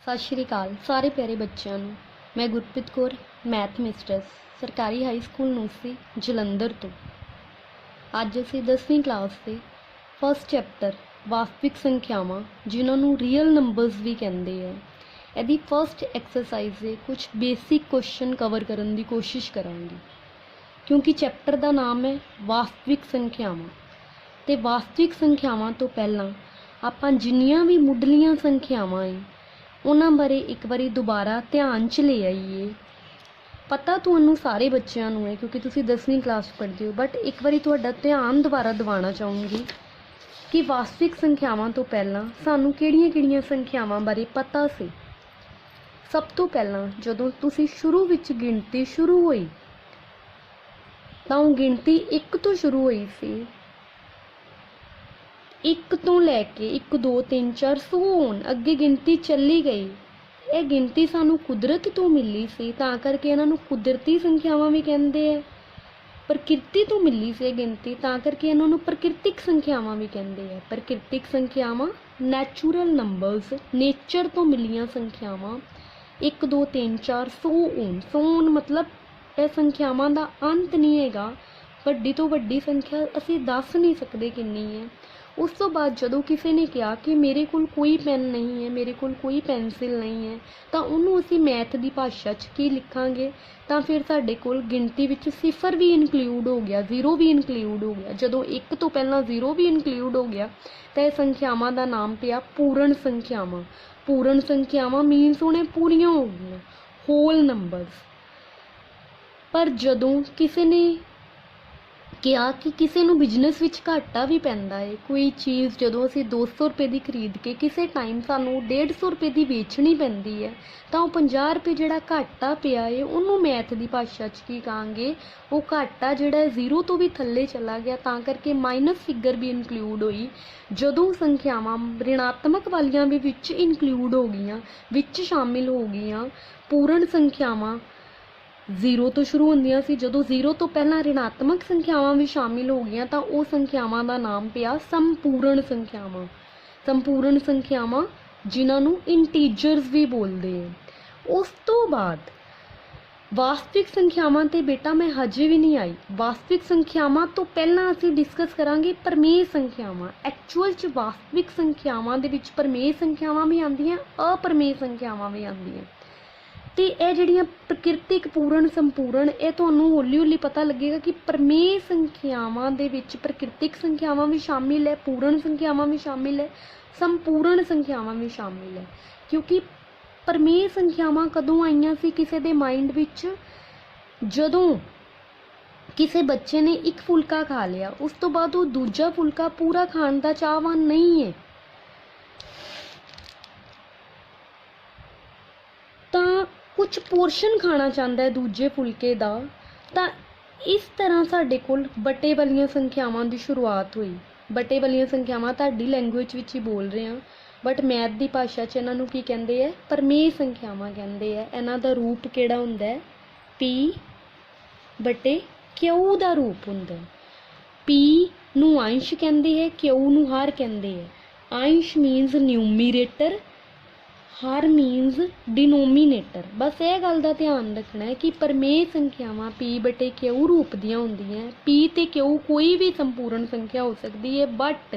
सत श्री अकाल सारे प्यारे बच्चों नूं। मैं गुरप्रीत कौर मैथ मिस्ट्रस सरकारी हाई स्कूल नूसी जलंधर तो अज असीं 10वीं क्लास के फस्ट चैप्टर वास्तविक संख्यावां जिन्होंने रियल नंबर्स भी कहते हैं यदि फस्ट एक्सरसाइज से कुछ बेसिक क्वेश्चन कवर करने की कोशिश करांगी क्योंकि चैप्टर का नाम है वास्तविक संख्यावां। ते वास्तविक संख्यावां तो पहलां आपां जिन्नियां भी मुढ़लियां संख्यावां है उन्हां बारे एक बारी दोबारा ध्यान च ले आईए। पता तुहानूं सारे बच्चों नूं है क्योंकि तुसीं 10वीं क्लास पढ़दे हो, बट एक बारी तुहाडा ध्यान दोबारा दिवाना चाहूँगी कि वास्तविक संख्यावां तो पहलां सानूं किहड़ियां-किहड़ियां संख्यावां बारे पता सी। सब तो पहलां जदों तुसीं शुरू विच गिणती शुरू होई तां ओह गिणती 1 तो शुरू होई सी। 1 तो लैके 1 2 3 4 सोन अगे गिनती चली गई। यह गिनती सानू कुदरत तो मिली सी तां करके इन्हां नूं कुदरती संख्यावां भी कहंदे है। प्रकृति तो मिली सी गिनती तां करके इन्हां नूं प्रकृतिक संख्यावां भी कहंदे है। प्रकृतिक संख्यावां नैचुरल नंबर्स नेचर तो मिलियां संख्यावां 1 2 3 4 सोन सोन मतलब यह संख्यावां दा अंत नहीं हैगा। वड्डी तो वड्डी संख्या असीं दस नहीं सकते किन्नी है। उस तो बाद जदों किसी ने कहा कि मेरे कोल कोई पेन नहीं है, मेरे कोल कोई पेंसिल नहीं है, तो उन्होंने असीं मैथ की भाषा च की लिखांगे तो फिर साडे कोल गिनती विच सिफर भी इनकलूड हो गया, जीरो भी इनकलूड हो गया। जदों 1 तो पहला जीरो भी इनकलूड हो गया तो यह संख्यावां का नाम पिया पूर्ण संख्यावां। पूर्ण संख्यावां मीनस उन्हें पूरियां हो गई होल नंबर्स। पर जदों किसी ने क्या कि किसी नूं बिजनेस विच घाटा भी पैंदा है, कोई चीज़ जदों असीं 200 रुपए की खरीद के किसी टाइम सानूं 150 रुपए की बेचनी पैंदी है तो 50 रुपए जिहड़ा घाटा पिया है उन्होंने मैथ की भाषा च की कहांगे वो घाटा जिहड़ा जीरो तो भी थल्ले चला गया तां करके माइनस फिगर भी इनकलूड होई। जदों संख्यावां ऋणात्मक वालियां भी विच इनकलूड हो गईयां, विच शामिल हो गईयां, पूर्ण संख्यावां जीरो तो शुरू होंदियां सी, जदों जीरो तो पहला ऋणात्मक संख्यावां भी शामिल हो गई तो वो संख्यावां का नाम पिया संपूर्ण संख्यावां। संपूर्ण संख्यावां जिन्हां नूं इंटीजर्स भी बोलते हैं। उस तो बाद वास्तविक संख्यावां ते बेटा मैं हजे भी नहीं आई। वास्तविक संख्यावां तो पहला असीं डिस्कस करांगे प्रमेय संख्यावां। एक्चुअल च वास्तविक संख्यावां दे विच प्रमेय संख्यावां भी आंदियां, अप्रमेय संख्यावां भी आंदियां। तो यह जिहड़ियां प्रकृतिक पूर्ण संपूर्ण ये तुहानूं हौली हौली पता लगेगा कि प्रमेय संख्यावां दे विच प्रकृतिक संख्यावां भी शामिल है, पूर्ण संख्यावां भी शामिल है, संपूर्ण संख्यावां भी शामिल है। क्योंकि प्रमेय संख्यावां कदों आईयां सी किसी दे माइंड विच जदों किसी बच्चे ने एक फुलका खा लिया उस तो बाद वो दूजा फुलका पूरा खाण दा चाहवान नहीं है तां कुछ पोर्शन खाना चाहता है दूजे फुलके का, तो इस तरह साडे कोल बटे वालियां संख्यावां की शुरुआत हुई। बटे वालियां संख्यावां तुहाडी लैंगुएज विच ही बोल रहे हैं, बट मैथ की भाषा च इन्हां नूं की कहंदे है प्रमेय संख्यावां कहंदे है। इन्हां दा रूप किहड़ा हुंदा है पी बटे क्यू का रूप हुंदा है। पी नूं अंश कहंदे है, क्यू नूं हर कहंदे है। अंश मीनस न्यूमीरेटर, हर मीनस डिनोमीनेटर। बस यह गल का ध्यान रखना है कि प्रमेय संख्यावां पी बटे क्यू रूप दियां हुंदियां। पी ते क्यू कोई भी संपूर्ण संख्या हो सकती है, बट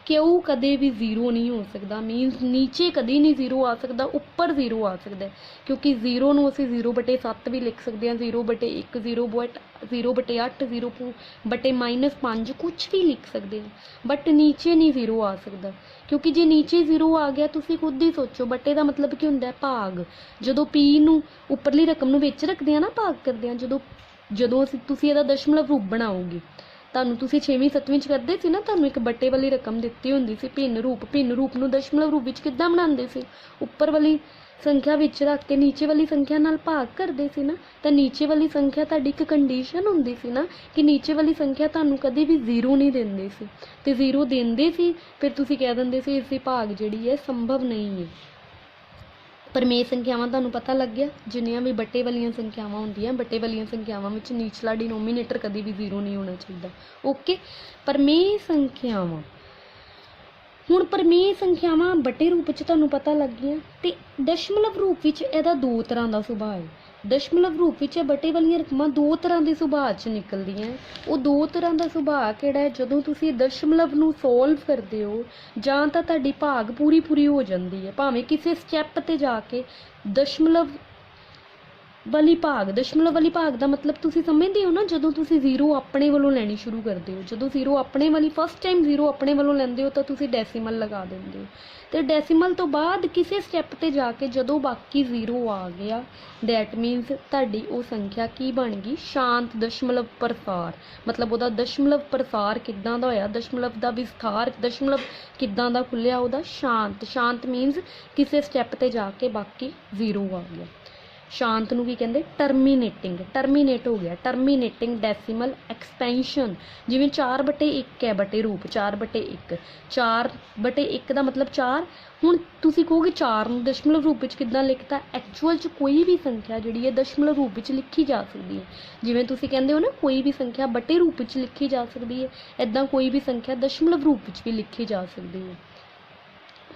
क्यू कदे भी जीरो नहीं हो सकता। मीनस नीचे कभी नहीं जीरो आ सकता, ऊपर जीरो आ सकता है। क्योंकि जीरो नूं असीं 0/7 भी लिख सकते हैं, 0/1, 0/8, 0/-5 कुछ भी लिख सकते हैं, बट नीचे नहीं जीरो आ सकता। क्योंकि जे नीचे जीरो आ गया तुसीं खुद ही सोचो बटे का मतलब की हुंदा है भाग। जदों पी नूं उपरली रकम नूं विच रखदे हैं ना, भाग करदे हैं, जदों तुसीं इहदा दशमलव रूप बनाओगे तुहानूं तुसीं 6वीं 7वीं च करदे सी ना, तुहानूं एक बटे वाली रकम दित्ती हुंदी सी भिन्न रूप नूं दशमलव रूप विच किद्दां बनांदे सी। उपर वाली संख्या विच रख के नीचे वाली संख्या नाल भाग करदे सी ना, तो नीचे वाली संख्या तुहाडी एक कंडीशन हुंदी सी ना कि नीचे वाली संख्या तुहानूं कभी भी जीरो नहीं दिंदी सी, ते जीरो दिंदे सी फिर तुसीं कह दिंदे सी इस दी भाग जिहड़ी है संभव नहीं है। प्रमेय संख्यावां तुहानूं पता लग गया, जिन्नियां भी बटे वालियां संख्यावां हुंदियां बटे वालियां संख्यावां विच नीचला डिनोमीनेटर कभी भी जीरो नहीं होना चाहिए। ओके, प्रमेय संख्यावां ਹੁਣ ਪਰਮੇय ਸੰਖਿਆਵਾਂ ਬਟੇ ਰੂਪ 'ਚ ਤੁਹਾਨੂੰ ਪਤਾ ਲੱਗ ਗਈਆਂ। ਤੇ ਦਸ਼ਮਲਵ ਰੂਪ ਵਿੱਚ ਇਹਦਾ ਦੋ ਤਰ੍ਹਾਂ ਦਾ ਸੁਭਾਅ ਹੈ। ਦਸ਼ਮਲਵ ਰੂਪ ਵਿੱਚ ਇਹ ਬਟੇ ਵਾਲੀਆਂ ਰਕਮਾਂ ਦੋ ਤਰ੍ਹਾਂ ਦੇ ਸੁਭਾਅ 'ਚ ਨਿਕਲਦੀਆਂ। ਉਹ ਦੋ ਤਰ੍ਹਾਂ ਦਾ ਸੁਭਾਅ ਕਿਹੜਾ ਹੈ? ਜਦੋਂ ਤੁਸੀਂ ਦਸ਼ਮਲਵ ਨੂੰ ਸੋਲਵ ਕਰਦੇ ਹੋ ਜਾਂ ਤਾਂ ਤੁਹਾਡੀ ਭਾਗ ਪੂਰੀ ਹੋ ਜਾਂਦੀ ਹੈ, ਭਾਵੇਂ ਕਿਸੇ ਸਟੈਪ ਤੇ ਜਾ ਕੇ ਦਸ਼ਮਲਵ ਵਾਲੀ ਭਾਗ ਦਾ ਮਤਲਬ ਤੁਸੀਂ ਸਮਝਦੇ ਹੋ ਨਾ, ਜਦੋਂ ਤੁਸੀਂ ਜ਼ੀਰੋ ਆਪਣੇ ਵੱਲੋਂ ਲੈਣੀ ਸ਼ੁਰੂ ਕਰਦੇ ਹੋ, ਜਦੋਂ ਜ਼ੀਰੋ ਆਪਣੇ ਵਾਲੀ ਫਸਟ ਟਾਈਮ ਜ਼ੀਰੋ ਆਪਣੇ ਵੱਲੋਂ ਲੈਂਦੇ ਹੋ ਤਾਂ ਤੁਸੀਂ ਡੈਸੀਮਲ ਲਗਾ ਦਿੰਦੇ ਹੋ। ਤੇ ਡੈਸੀਮਲ ਤੋਂ ਬਾਅਦ ਕਿਸੇ ਸਟੈਪ ਤੇ ਜਾ ਕੇ ਜਦੋਂ ਬਾਕੀ ਜ਼ੀਰੋ ਆ ਗਿਆ, ਦੈਟ ਮੀਨਸ ਤੁਹਾਡੀ ਉਹ ਸੰਖਿਆ ਕੀ ਬਣ ਗਈ? ਸ਼ਾਂਤ ਦਸ਼ਮਲਵ ਪ੍ਰਸਾਰ। ਮਤਲਬ ਉਹਦਾ ਦਸ਼ਮਲਵ ਪ੍ਰਸਾਰ ਕਿੱਦਾਂ ਦਾ ਹੋਇਆ, ਦਸ਼ਮਲਵ ਦਾ ਵਿਸਥਾਰ, ਦਸ਼ਮਲਵ ਕਿੱਦਾਂ ਦਾ ਖੁੱਲਿਆ? ਉਹਦਾ ਸ਼ਾਂਤ ਮੀਨਸ ਕਿਸੇ ਸਟੈਪ ਤੇ ਜਾ ਕੇ ਬਾਕੀ ਜ਼ੀਰੋ ਆ ਗਿਆ। ਸ਼ਾਂਤ ਨੂੰ ਕੀ ਕਹਿੰਦੇ? ਟਰਮੀਨੇਟ ਹੋ ਗਿਆ। Terminating decimal expansion. ਜਿਵੇਂ 4/1 ਹੈ ਬਟੇ ਰੂਪ, 4/1, 4/1 ਦਾ ਮਤਲਬ 4। ਹੁਣ ਤੁਸੀਂ ਕਹੋਗੇ 4 ਨੂੰ ਦਸ਼ਮਲਵ ਰੂਪ ਵਿੱਚ ਕਿੱਦਾਂ ਲਿਖਤਾ? ਐਕਚੁਅਲ 'ਚ ਕੋਈ ਵੀ ਸੰਖਿਆ ਜਿਹੜੀ ਹੈ ਦਸ਼ਮਲਵ ਰੂਪ ਵਿੱਚ ਲਿਖੀ ਜਾ ਸਕਦੀ ਹੈ। ਜਿਵੇਂ ਤੁਸੀਂ ਕਹਿੰਦੇ ਹੋ ਨਾ, ਕੋਈ ਵੀ ਸੰਖਿਆ ਬਟੇ ਰੂਪ ਵਿੱਚ ਲਿਖੀ ਜਾ ਸਕਦੀ ਹੈ, ਇੱਦਾਂ ਕੋਈ ਵੀ ਸੰਖਿਆ ਦਸ਼ਮਲਵ ਰੂਪ ਵਿੱਚ ਵੀ ਲਿਖੀ ਜਾ ਸਕਦੀ ਹੈ।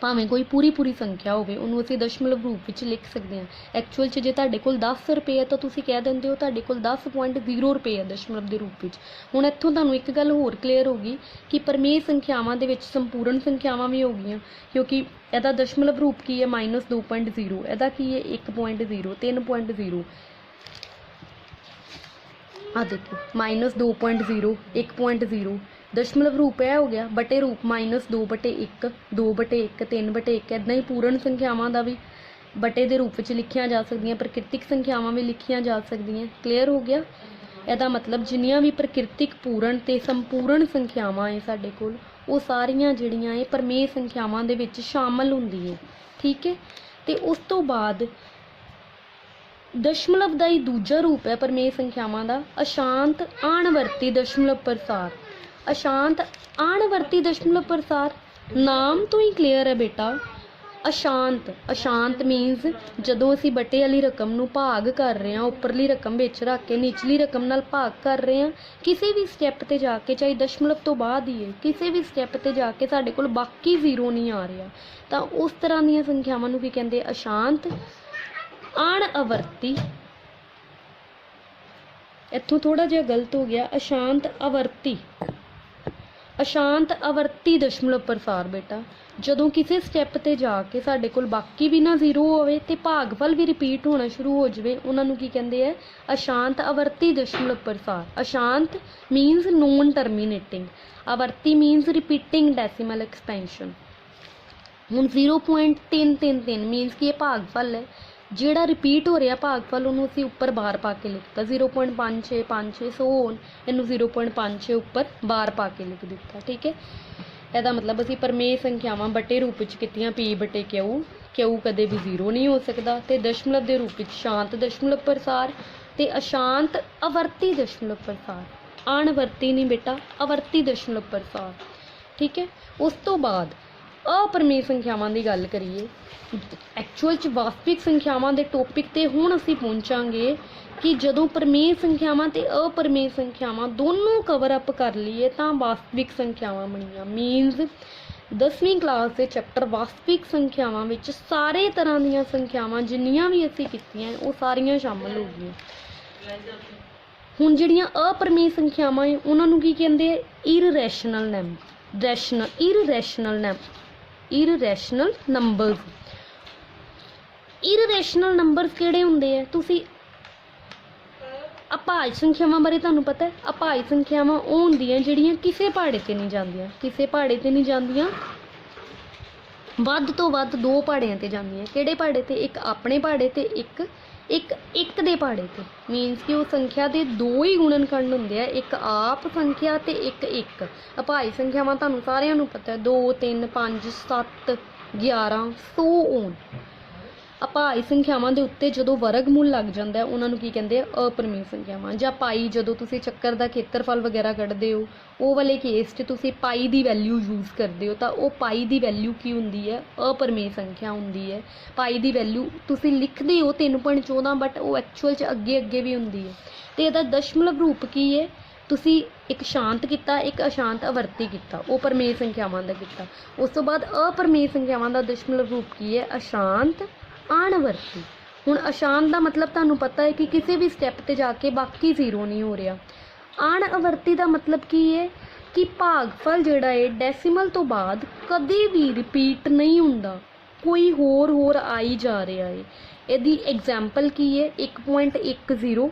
ਭਾਵੇਂ ਕੋਈ ਪੂਰੀ ਸੰਖਿਆ ਹੋਵੇ, ਉਹਨੂੰ ਅਸੀਂ ਦਸ਼ਮਲਵ ਰੂਪ ਵਿੱਚ ਲਿਖ ਸਕਦੇ ਹਾਂ। ਐਕਚੁਅਲ 'ਚ ਜੇ ਤੁਹਾਡੇ ਕੋਲ 10 ਰੁਪਏ ਹੈ ਤਾਂ ਤੁਸੀਂ ਕਹਿ ਦਿੰਦੇ ਹੋ ਤੁਹਾਡੇ ਕੋਲ 10.0 ਰੁਪਏ ਹੈ ਦਸ਼ਮਲਵ ਦੇ ਰੂਪ ਵਿੱਚ। ਹੁਣ ਇੱਥੋਂ ਤੁਹਾਨੂੰ ਇੱਕ ਗੱਲ ਹੋਰ ਕਲੀਅਰ ਹੋ ਗਈ ਕਿ ਪਰਮੇय ਸੰਖਿਆਵਾਂ ਦੇ ਵਿੱਚ ਸੰਪੂਰਨ ਸੰਖਿਆਵਾਂ ਵੀ ਹੋ ਗਈਆਂ, ਕਿਉਂਕਿ ਇਹਦਾ ਦਸ਼ਮਲਵ ਰੂਪ ਕੀ ਹੈ? -2.0। ਇਹਦਾ ਕੀ ਹੈ? 1.0, 3.0। ਆ ਦੇਖੋ, -2.0, 1.0 ਦਸ਼ਮਲਵ ਰੂਪ ਇਹ ਹੋ ਗਿਆ। ਬਟੇ ਰੂਪ -2/1, 2/1, 3/1। ਇੱਦਾਂ ਹੀ ਪੂਰਨ ਸੰਖਿਆਵਾਂ ਦਾ ਵੀ ਬਟੇ ਦੇ ਰੂਪ ਵਿੱਚ ਲਿਖੀਆਂ ਜਾ ਸਕਦੀਆਂ, ਪ੍ਰਕਿਰਤਿਕ ਸੰਖਿਆਵਾਂ ਵੀ ਲਿਖੀਆਂ ਜਾ ਸਕਦੀਆਂ। ਕਲੀਅਰ ਹੋ ਗਿਆ? ਇਹਦਾ ਮਤਲਬ ਜਿੰਨੀਆਂ ਵੀ ਪ੍ਰਕਿਰਤਿਕ, ਪੂਰਨ ਤੇ ਸੰਪੂਰਨ ਸੰਖਿਆਵਾਂ ਹੈ ਸਾਡੇ ਕੋਲ, ਉਹ ਸਾਰੀਆਂ ਜਿਹੜੀਆਂ ਇਹ ਪਰਮੇय ਸੰਖਿਆਵਾਂ ਦੇ ਵਿੱਚ ਸ਼ਾਮਲ ਹੁੰਦੀ ਹੈ। ਠੀਕ ਹੈ। ਤੇ ਉਸ ਤੋਂ ਬਾਅਦ ਦਸ਼ਮਲਵ ਦਾ ਹੀ ਦੂਜਾ ਰੂਪ ਹੈ ਪਰਮੇय ਸੰਖਿਆਵਾਂ ਦਾ, ਅਸ਼ਾਂਤ ਆਣਵਰਤੀ ਦਸ਼ਮਲਵ ਪ੍ਰਸਾਰ। ਅਸ਼ਾਂਤ ਆਣਵਰਤੀ ਦਸ਼ਮਲਵ ਪ੍ਰਸਾਰ ਨਾਮ ਤੋਂ ਹੀ ਕਲੀਅਰ ਹੈ ਬੇਟਾ। ਅਸ਼ਾਂਤ ਮੀਨਸ ਜਦੋਂ ਅਸੀਂ ਬਟੇ ਵਾਲੀ ਰਕਮ ਨੂੰ ਭਾਗ ਕਰ ਰਹੇ ਹਾਂ, ਉੱਪਰਲੀ ਰਕਮ ਵਿੱਚ ਰੱਖ ਕੇ ਨਿਚਲੀ ਰਕਮ ਨਾਲ ਭਾਗ ਕਰ ਰਹੇ ਹਾਂ, ਕਿਸੇ ਵੀ ਸਟੈਪ ਤੇ ਜਾ ਕੇ, ਚਾਹੇ ਦਸ਼ਮਲਵ ਤੋਂ ਬਾਅਦ ਹੀ ਹੈ, ਕਿਸੇ ਵੀ ਸਟੈਪ ਤੇ ਜਾ ਕੇ ਸਾਡੇ ਕੋਲ ਬਾਕੀ ਜ਼ੀਰੋ ਨਹੀਂ ਆ ਰਿਹਾ, ਤਾਂ ਉਸ ਤਰ੍ਹਾਂ ਦੀਆਂ ਸੰਖਿਆਵਾਂ ਨੂੰ ਕੀ ਕਹਿੰਦੇ? ਅਸ਼ਾਂਤ ਆਣਆਵਰਤੀ। ਇੱਥੋਂ ਥੋੜਾ ਜਿਹਾ ਗਲਤ ਹੋ ਗਿਆ, ਅਸ਼ਾਂਤ ਆਵਰਤੀ ਦਸ਼ਮਲਵ ਪ੍ਰਸਾਰ ਬੇਟਾ। ਜਦੋਂ ਕਿਸੇ ਸਟੈਪ ਤੇ ਜਾ ਕੇ ਸਾਡੇ ਕੋਲ ਬਾਕੀ ਵੀ ਨਾ ਜ਼ੀਰੋ ਹੋਵੇ ਤੇ ਭਾਗਫਲ ਵੀ ਰਿਪੀਟ ਹੋਣਾ ਸ਼ੁਰੂ ਹੋ ਜਾਵੇ, ਉਹਨਾਂ ਨੂੰ ਕੀ ਕਹਿੰਦੇ ਆ? ਅਸ਼ਾਂਤ ਆਵਰਤੀ ਦਸ਼ਮਲਵ ਪ੍ਰਸਾਰ। ਅਸ਼ਾਂਤ ਮੀਨਸ ਨੋਨ ਟਰਮੀਨੇਟਿੰਗ, ਆਵਰਤੀ ਮੀਨਸ ਰਿਪੀਟਿੰਗ ਡੈਸੀਮਲ ਐਕਸਪੈਂਸ਼ਨ। ਹੁਣ 0.333 ਮੀਨਸ ਕਿ ਇਹ ਭਾਗਫਲ ਹੈ, ਜਿਹੜਾ ਰਿਪੀਟ ਹੋ ਰਿਹਾ ਭਾਗਫਲ, ਉਹਨੂੰ ਅਸੀਂ ਉੱਪਰ ਬਾਰ ਪਾ ਕੇ ਲਿਖਤਾ। 0.5656 ਸੋ ਇਹਨੂੰ 0.56 ਉੱਪਰ ਬਾਰ ਪਾ ਕੇ ਲਿਖ ਦਿੱਤਾ। ਠੀਕ ਹੈ। ਇਹਦਾ ਮਤਲਬ ਅਸੀਂ ਪਰਮੇय ਸੰਖਿਆਵਾਂ ਬਟੇ ਰੂਪ ਵਿੱਚ ਕੀਤੀਆਂ P/Q ਕਦੇ ਵੀ ਜ਼ੀਰੋ ਨਹੀਂ ਹੋ ਸਕਦਾ। ਤੇ ਦਸ਼ਮਲਵ ਦੇ ਰੂਪ ਵਿੱਚ ਸ਼ਾਂਤ ਦਸ਼ਮਲਵ ਪ੍ਰਸਾਰ ਤੇ ਅਸ਼ਾਂਤ ਆਵਰਤੀ ਦਸ਼ਮਲਵ ਪ੍ਰਸਾਰ। ਆਣਵਰਤੀ ਨਹੀਂ ਬੇਟਾ, ਆਵਰਤੀ ਦਸ਼ਮਲਵ ਪ੍ਰਸਾਰ। ਠੀਕ ਹੈ। ਉਸ ਤੋਂ ਬਾਅਦ अपरमेय संख्यावां की गल करिए, एक्चुअल च वास्तविक संख्यावां के टॉपिक ते हुण असीं पहुँचांगे कि जदों परमेय संख्यावां ते अपरमेय संख्यावां दोनों कवर अप कर लीए तां वास्तविक संख्यावां बणीआं। मीनस 10वीं क्लास के चैप्टर वास्तविक संख्यावां विच सारे तरह दीआं संख्यावां जिन्नियां भी असीं कीतीआं वो सारियां शामिल हो गईआं। हुण जिहड़ियां अपरमेय संख्यावां है उन्हां नूं की कहंदे आ? Irrational numbers. इररैशनल नंबर्स किहड़े हुंदे आ? तुसीं अभाज्य संख्यावां बारे तुहानूं पता है। अभाज्य संख्यावां ओह हुंदियां जिहड़ियां किसे पहाड़े ते नहीं जांदियां, किसे पहाड़े ते नहीं जांदियां, वध तो वध दो पहाड़ियां ते जांदियां। किहड़े पहाड़े ते? एक अपने पहाड़े ते एक दे पहाड़े ते। मीनस कि वो संख्या दे दो ही गुणनखंड हुंदे आ, एक आप संख्या ते एक। अभाज्य संख्यावां तुहानूं सारिआं नूं पता है 2 3 5 7 11 100 ओन। अभाज्य संख्यावां दे उत्ते जदों वर्गमूल लग जांदा है उन्हां नूं की कहंदे आ? अपरमेय संख्यावां। जां पाई, जदों तुसीं चक्कर दा खेत्रफल वगैरह कढदे हो ਉਹ वाले केस 'ਚ तुसीं पाई दी वैल्यू यूज़ करते हो तो वो पाई दी वैल्यू की हुंदी है? अपरमेय संख्या हुंदी है। पाई दी वैल्यू तुसीं लिखदे हो 3.14 बट वो एक्चुअल 'च अगे भी हुंदी है। तो इहदा दशमलव रूप की है? ਤੁਸੀਂ ਇੱਕ ਸ਼ਾਂਤ ਕੀਤਾ, ਇੱਕ ਅਸ਼ਾਂਤ ਆਵਰਤੀ ਕੀਤਾ, ਉਹ ਪਰਮੇय ਸੰਖਿਆਵਾਂ ਦਾ ਕੀਤਾ। ਉਸ ਤੋਂ ਬਾਅਦ ਅਪਰਮੇय ਸੰਖਿਆਵਾਂ ਦਾ ਦਸ਼ਮਲਵ ਰੂਪ ਕੀ ਹੈ? ਅਸ਼ਾਂਤ ਆਣਵਰਤੀ। ਹੁਣ ਅਸ਼ਾਂਤ ਦਾ ਮਤਲਬ ਤੁਹਾਨੂੰ ਪਤਾ ਹੈ ਕਿ ਕਿਸੇ ਵੀ ਸਟੈਪ ਤੇ ਜਾ ਕੇ ਬਾਕੀ ਜ਼ੀਰੋ ਨਹੀਂ ਹੋ ਰਿਹਾ। ਆਣਵਰਤੀ ਦਾ ਮਤਲਬ ਕੀ ਹੈ ਕਿ ਭਾਗਫਲ ਜਿਹੜਾ ਹੈ ਡੈਸੀਮਲ ਤੋਂ ਬਾਅਦ ਕਦੇ ਵੀ ਰਿਪੀਟ ਨਹੀਂ ਹੁੰਦਾ, ਕੋਈ ਹੋਰ ਆਈ ਜਾ ਰਿਹਾ ਹੈ। ਇਹਦੀ ਐਗਜ਼ਾਮਪਲ ਕੀ ਹੈ? 1.10, 100,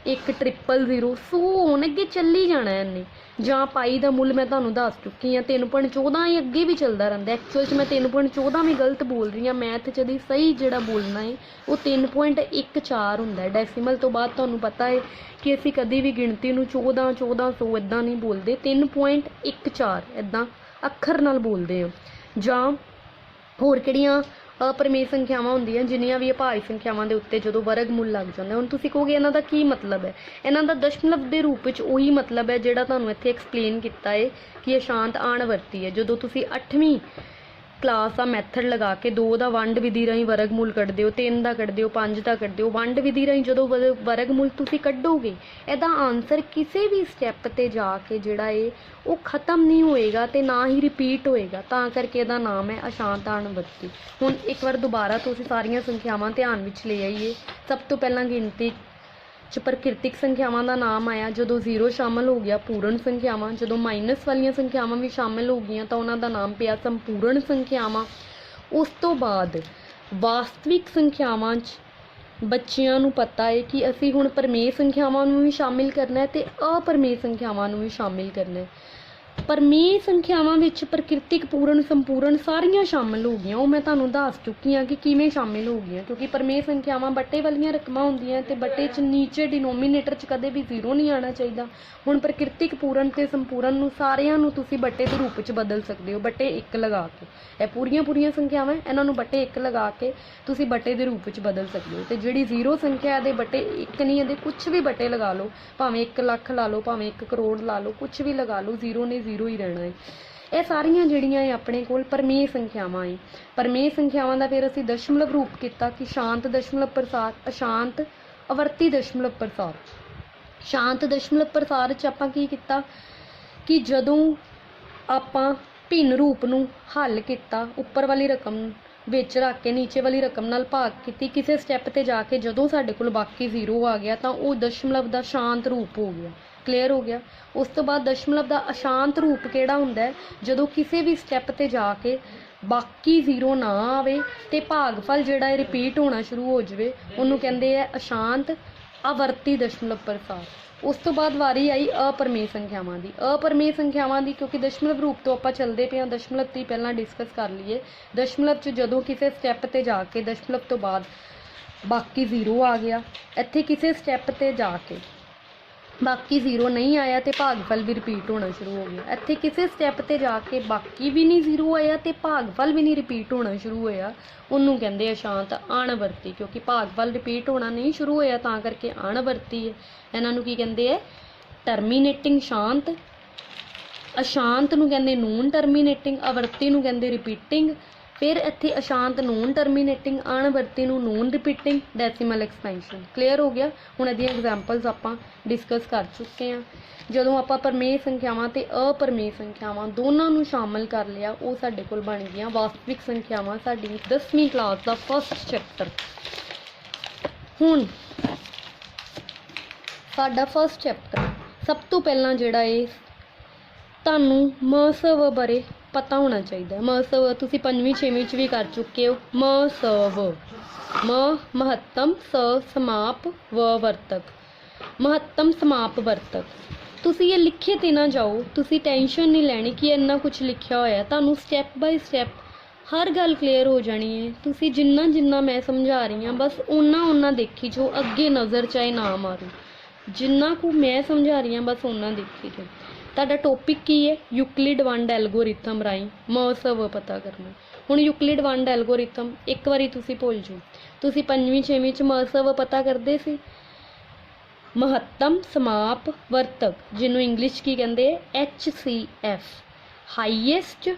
100, ਸੋ ਹੁਣ ਅੱਗੇ ਚੱਲੀ ਜਾਣਾ ਇਹਨੇ। ਜਾਂ ਪਾਈ ਦਾ ਮੁੱਲ ਮੈਂ ਤੁਹਾਨੂੰ ਦੱਸ ਚੁੱਕੀ ਹਾਂ 3.14, ਇਹ ਅੱਗੇ ਵੀ ਚੱਲਦਾ ਰਹਿੰਦਾ। ਐਕਚੁਅਲ 'ਚ ਮੈਂ 3.14 ਵੀ ਗਲਤ ਬੋਲ ਰਹੀ ਹਾਂ, ਮੈਥ 'ਚ ਦੀ ਸਹੀ ਜਿਹੜਾ ਬੋਲਣਾ ਹੈ ਉਹ 3.14 ਹੁੰਦਾ ਹੈ। ਡੈਸੀਮਲ ਤੋਂ ਬਾਅਦ ਤੁਹਾਨੂੰ ਪਤਾ ਹੈ ਕਿ ਅਸੀਂ ਕਦੀ ਵੀ ਗਿਣਤੀ ਨੂੰ 1400 ਇੱਦਾਂ ਨਹੀਂ ਬੋਲਦੇ, 3.14 ਇੱਦਾਂ ਅੱਖਰ ਨਾਲ ਬੋਲਦੇ ਹਾਂ। ਜਾਂ ਹੋਰ ਕਿਹੜੀਆਂ ਅਪਰਮੇय ਸੰਖਿਆਵਾਂ ਹੁੰਦੀਆਂ ਜਿੰਨੀਆਂ ਵੀ ਅਭਾਜ ਸੰਖਿਆਵਾਂ ਦੇ ਉੱਤੇ ਜਦੋਂ ਵਰਗਮੂਲ ਲੱਗ ਜਾਂਦਾ। ਹੁਣ ਤੁਸੀਂ ਕਹੋਗੇ ਇਹਨਾਂ ਦਾ ਕੀ ਮਤਲਬ ਹੈ? ਇਹਨਾਂ ਦਾ ਦਸ਼ਮਲਵ ਦੇ ਰੂਪ ਵਿੱਚ ਉਹੀ ਮਤਲਬ ਹੈ ਜਿਹੜਾ ਤੁਹਾਨੂੰ ਇੱਥੇ ਐਕਸਪਲੇਨ ਕੀਤਾ ਹੈ ਕਿ ਅਸ਼ਾਂਤ ਆਣਵਰਤੀ ਹੈ। ਜਦੋਂ ਤੁਸੀਂ 8ਵੀਂ ਕਲਾਸ ਦਾ ਮੈਥਡ ਲਗਾ ਕੇ 2 ਦਾ ਵੰਡ ਵਿਧੀ ਰਾਹੀਂ ਵਰਗਮੂਲ ਕੱਢਦੇ ਹੋ, 3 ਦਾ ਕੱਢਦੇ ਹੋ, 5 ਦਾ ਕੱਢਦੇ ਹੋ, ਵੰਡ ਵਿਧੀ ਰਾਹੀਂ ਜਦੋਂ ਵਰਗਮੂਲ ਤੁਸੀਂ ਕੱਢੋਗੇ ਇਹਦਾ ਆਨਸਰ ਕਿਸੇ ਵੀ ਸਟੈਪ 'ਤੇ ਜਾ ਕੇ ਜਿਹੜਾ ਹੈ ਉਹ ਖਤਮ ਨਹੀਂ ਹੋਏਗਾ ਅਤੇ ਨਾ ਹੀ ਰਿਪੀਟ ਹੋਏਗਾ, ਤਾਂ ਕਰਕੇ ਇਹਦਾ ਨਾਮ ਹੈ ਅਸ਼ਾਂਤ ਆਣਵਰਤੀ। ਹੁਣ ਇੱਕ ਵਾਰ ਦੁਬਾਰਾ ਤੋਂ ਅਸੀਂ ਸਾਰੀਆਂ ਸੰਖਿਆਵਾਂ ਧਿਆਨ ਵਿੱਚ ਲੈ ਆਈਏ। ਸਭ ਤੋਂ ਪਹਿਲਾਂ ਗਿਣਤੀ 'ਚ ਪ੍ਰਕਿਰਤਿਕ ਸੰਖਿਆਵਾਂ ਦਾ ਨਾਮ ਆਇਆ ਜਦੋਂ 0 ਸ਼ਾਮਲ ਹੋ ਗਿਆ ਪੂਰਨ ਸੰਖਿਆਵਾਂ। ਜਦੋਂ ਮਾਈਨਸ ਵਾਲੀਆਂ ਸੰਖਿਆਵਾਂ ਵੀ ਸ਼ਾਮਿਲ ਹੋ ਗਈਆਂ ਤਾਂ ਉਹਨਾਂ ਦਾ ਨਾਮ ਪਿਆ ਸੰਪੂਰਨ ਸੰਖਿਆਵਾਂ। ਉਸ ਤੋਂ ਬਾਅਦ ਵਾਸਤਵਿਕ ਸੰਖਿਆਵਾਂ 'ਚ ਬੱਚਿਆਂ ਨੂੰ ਪਤਾ ਹੈ ਕਿ ਅਸੀਂ ਹੁਣ ਪਰਮੇय ਸੰਖਿਆਵਾਂ ਨੂੰ ਵੀ ਸ਼ਾਮਿਲ ਕਰਨਾ ਹੈ ਅਤੇ ਅਪਰਮੇय ਸੰਖਿਆਵਾਂ ਨੂੰ ਵੀ ਸ਼ਾਮਿਲ ਕਰਨਾ ਹੈ। ਪਰਮੇय ਸੰਖਿਆਵਾਂ ਵਿੱਚ ਪ੍ਰਕਿਰਤਿਕ, ਪੂਰਨ, ਸੰਪੂਰਨ ਸਾਰੀਆਂ ਸ਼ਾਮਿਲ ਹੋ ਗਈਆਂ। ਉਹ ਮੈਂ ਤੁਹਾਨੂੰ ਦੱਸ ਚੁੱਕੀ ਹਾਂ ਕਿ ਕਿਵੇਂ ਸ਼ਾਮਿਲ ਹੋ ਗਈਆਂ, ਕਿਉਂਕਿ ਪਰਮੇय ਸੰਖਿਆਵਾਂ ਬੱਟੇ ਵਾਲੀਆਂ ਰਕਮਾਂ ਹੁੰਦੀਆਂ ਅਤੇ ਬੱਟੇ 'ਚ ਨੀਚੇ ਡਿਨੋਮੀਨੇਟਰ 'ਚ ਕਦੇ ਵੀ 0 ਨਹੀਂ ਆਉਣਾ ਚਾਹੀਦਾ। ਹੁਣ ਪ੍ਰਕਿਰਤਿਕ, ਪੂਰਨ ਅਤੇ ਸੰਪੂਰਨ ਨੂੰ ਸਾਰਿਆਂ ਨੂੰ ਤੁਸੀਂ ਬੱਟੇ ਦੇ ਰੂਪ 'ਚ ਬਦਲ ਸਕਦੇ ਹੋ ਬੱਟੇ 1 ਲਗਾ ਕੇ। ਇਹ ਪੂਰੀਆਂ ਸੰਖਿਆਵਾਂ ਇਹਨਾਂ ਨੂੰ ਬੱਟੇ 1 ਲਗਾ ਕੇ ਤੁਸੀਂ ਬੱਟੇ ਦੇ ਰੂਪ ਵਿੱਚ ਬਦਲ ਸਕਦੇ ਹੋ। ਅਤੇ ਜਿਹੜੀ 0 ਸੰਖਿਆ ਇਹਦੇ ਬੱਟੇ 1 ਨਹੀਂ, ਇਹਦੇ ਕੁਛ ਵੀ ਬੱਟੇ ਲਗਾ ਲਓ, ਭਾਵੇਂ 1 ਲੱਖ ਲਾ ਲਓ, ਭਾਵੇਂ 1 ਕਰੋੜ ਲਾ ਲਓ, ਕੁਛ ਵੀ ਲਗਾ ਲਓ, 0 ਨੇ 0 ਹੀ ਰਹਿਣਾ ਹੈ। ਇਹ ਸਾਰੀਆਂ ਜਿਹੜੀਆਂ ਹੈ ਆਪਣੇ ਕੋਲ ਪਰਮੇय ਸੰਖਿਆਵਾਂ ਹੈ। ਪਰਮੇय ਸੰਖਿਆਵਾਂ ਦਾ ਫਿਰ ਅਸੀਂ ਦਸ਼ਮਲਵ ਰੂਪ ਕੀਤਾ ਕਿ ਸ਼ਾਂਤ ਦਸ਼ਮਲਵ ਪ੍ਰਸਾਰ, ਅਸ਼ਾਂਤ ਆਵਰਤੀ ਦਸ਼ਮਲਵ ਪ੍ਰਸਾਰ। ਸ਼ਾਂਤ ਦਸ਼ਮਲਵ ਪ੍ਰਸਾਰ 'ਚ ਆਪਾਂ ਕੀ ਕੀਤਾ ਕਿ ਜਦੋਂ ਆਪਾਂ ਭਿੰਨ ਰੂਪ ਨੂੰ ਹੱਲ ਕੀਤਾ, ਉੱਪਰ ਵਾਲੀ ਰਕਮ ਵਿੱਚ ਰੱਖ ਕੇ ਨੀਚੇ ਵਾਲੀ ਰਕਮ ਨਾਲ ਭਾਗ ਕੀਤੀ, ਕਿਸੇ ਸਟੈਪ 'ਤੇ ਜਾ ਕੇ ਜਦੋਂ ਸਾਡੇ ਕੋਲ ਬਾਕੀ 0 ਆ ਗਿਆ ਤਾਂ ਉਹ ਦਸ਼ਮਲਵ ਦਾ ਸ਼ਾਂਤ ਰੂਪ ਹੋ ਗਿਆ। ਕਲੀਅਰ ਹੋ ਗਿਆ। ਉਸ ਤੋਂ ਬਾਅਦ ਦਸ਼ਮਲਵ ਦਾ ਅਸ਼ਾਂਤ ਰੂਪ ਕਿਹੜਾ ਹੁੰਦਾ ਹੈ? ਜਦੋਂ ਕਿਸੇ ਵੀ ਸਟੈਪ 'ਤੇ ਜਾ ਕੇ ਬਾਕੀ 0 ਨਾ ਆਵੇ ਅਤੇ ਭਾਗਫਲ ਜਿਹੜਾ ਹੈ ਰਿਪੀਟ ਹੋਣਾ ਸ਼ੁਰੂ ਹੋ ਜਾਵੇ, ਉਹਨੂੰ ਕਹਿੰਦੇ ਹੈ ਅਸ਼ਾਂਤ ਆਵਰਤੀ ਦਸ਼ਮਲਵ ਪ੍ਰਸਾਰ। ਉਸ ਤੋਂ ਬਾਅਦ ਵਾਰੀ ਆਈ ਅਪਰਮੇय ਸੰਖਿਆਵਾਂ ਦੀ। ਅਪਰਮੇय ਸੰਖਿਆਵਾਂ ਦੀ ਕਿਉਂਕਿ ਦਸ਼ਮਲਵ ਰੂਪ ਤੋਂ ਆਪਾਂ ਚੱਲਦੇ ਪਏ ਹਾਂ, ਦਸ਼ਮਲਵ ਦੀ ਪਹਿਲਾਂ ਡਿਸਕਸ ਕਰ ਲਈਏ। ਦਸ਼ਮਲਵ 'ਚ ਜਦੋਂ ਕਿਸੇ ਸਟੈਪ 'ਤੇ ਜਾ ਕੇ ਦਸ਼ਮਲਵ ਤੋਂ ਬਾਅਦ ਬਾਕੀ 0 ਆ ਗਿਆ, ਇੱਥੇ ਕਿਸੇ ਸਟੈਪ 'ਤੇ ਜਾ ਕੇ ਬਾਕੀ 0 ਨਹੀਂ ਆਇਆ ਅਤੇ ਭਾਗਫਲ ਵੀ ਰਿਪੀਟ ਹੋਣਾ ਸ਼ੁਰੂ ਹੋ ਗਿਆ। ਇੱਥੇ ਕਿਸੇ ਸਟੈਪ 'ਤੇ ਜਾ ਕੇ ਬਾਕੀ ਵੀ ਨਹੀਂ 0 ਆਇਆ ਅਤੇ ਭਾਗਫਲ ਵੀ ਨਹੀਂ ਰਿਪੀਟ ਹੋਣਾ ਸ਼ੁਰੂ ਹੋਇਆ, ਉਹਨੂੰ ਕਹਿੰਦੇ ਅਸ਼ਾਂਤ ਆਣਵਰਤੀ। ਕਿਉਂਕਿ ਭਾਗਫਲ ਰਿਪੀਟ ਹੋਣਾ ਨਹੀਂ ਸ਼ੁਰੂ ਹੋਇਆ ਤਾਂ ਕਰਕੇ ਆਣਵਰਤੀ ਹੈ। ਇਹਨਾਂ ਨੂੰ ਕੀ ਕਹਿੰਦੇ ਹੈ? ਟਰਮੀਨੇਟਿੰਗ ਸ਼ਾਂਤ। ਅਸ਼ਾਂਤ ਨੂੰ ਕਹਿੰਦੇ ਨੂਨ ਟਰਮੀਨੇਟਿੰਗ, ਆਵਰਤੀ ਨੂੰ ਕਹਿੰਦੇ ਰਿਪੀਟਿੰਗ। ਫਿਰ ਇੱਥੇ ਅਸ਼ਾਂਤ ਨੂਨ ਟਰਮੀਨੇਟਿੰਗ, ਅਣਵਰਤੀ ਨੂੰ ਨੂਨ ਰਿਪੀਟਿੰਗ, ਡੈਸੀਮਲ ਐਕਸਪੈਂਸ਼ਨ। ਕਲੀਅਰ ਹੋ ਗਿਆ। ਹੁਣ ਇਹਦੀਆਂ ਐਗਜ਼ਾਮਪਲਸ ਆਪਾਂ ਡਿਸਕਸ ਕਰ ਚੁੱਕੇ ਹਾਂ। ਜਦੋਂ ਆਪਾਂ ਪਰਮੇय ਸੰਖਿਆਵਾਂ ਅਤੇ ਅਪਰਮੇय ਸੰਖਿਆਵਾਂ ਦੋਨਾਂ ਨੂੰ ਸ਼ਾਮਿਲ ਕਰ ਲਿਆ, ਉਹ ਸਾਡੇ ਕੋਲ ਬਣ ਗਈਆਂ ਵਾਸਤਵਿਕ ਸੰਖਿਆਵਾਂ, ਸਾਡੀ 10ਵੀਂ ਕਲਾਸ ਦਾ ਫਸਟ ਚੈਪਟਰ। ਹੁਣ ਸਾਡਾ ਫਸਟ ਚੈਪਟਰ, ਸਭ ਤੋਂ ਪਹਿਲਾਂ ਜਿਹੜਾ ਇਹ ਤੁਹਾਨੂੰ ਮਸਵ ਬਾਰੇ ਪਤਾ ਹੋਣਾ ਚਾਹੀਦਾ। ਮਸਵ ਤੁਸੀਂ 5ਵੀਂ 6ਵੀਂ 'ਚ ਵੀ ਕਰ ਚੁੱਕੇ ਹੋ। ਮਸਵ, ਮਹੱਤਮ, ਸਮਾਪ, ਵਰਤਕ। ਮਹੱਤਮ, ਸਮਾਪ, ਵਰਤਕ। ਤੁਸੀਂ ਇਹ ਲਿਖੇ ਤੇ ਨਾ ਜਾਓ, ਤੁਸੀਂ ਟੈਨਸ਼ਨ ਨਹੀਂ ਲੈਣੀ ਕਿ ਇੰਨਾ ਕੁਝ ਲਿਖਿਆ ਹੋਇਆ। ਤੁਹਾਨੂੰ ਸਟੈਪ ਬਾਈ ਸਟੈਪ ਹਰ ਗੱਲ ਕਲੀਅਰ ਹੋ ਜਾਣੀ ਹੈ। ਤੁਸੀਂ ਜਿੰਨਾ ਮੈਂ ਸਮਝਾ ਰਹੀ ਹਾਂ ਬਸ ਓਨਾ ਦੇਖੀ ਜੋ, ਅੱਗੇ ਨਜ਼ਰ ਚਾਹੇ ਨਾ ਮਾਰੋ। ਜਿੰਨਾ ਕੁ ਮੈਂ ਸਮਝਾ ਰਹੀ ਹਾਂ ਬਸ ਓਨਾ ਦੇਖੀ ਜੋ। ਤੁਹਾਡਾ ਟੌਪਿਕ ਕੀ ਹੈ? ਯੂਕਲਿਡ ਵੰਡ ਐਲਗੋਰਿਥਮ ਰਾਹੀਂ ਮਸਵ ਪਤਾ ਕਰਨਾ। ਹੁਣ ਯੂਕਲਿਡ ਵੰਡ ਐਲਗੋਰਿਥਮ ਇੱਕ ਵਾਰੀ ਤੁਸੀਂ ਭੁੱਲ ਜਾਓ। ਤੁਸੀਂ 5ਵੀਂ 6ਵੀਂ 'ਚ ਮਸਵ ਪਤਾ ਕਰਦੇ ਸੀ। ਮਹੱਤਮ, ਸਮਾਪ, ਵਰਤਕ, ਜਿਹਨੂੰ ਇੰਗਲਿਸ਼ 'ਚ ਕੀ ਕਹਿੰਦੇ ਹੈ? HCF, highest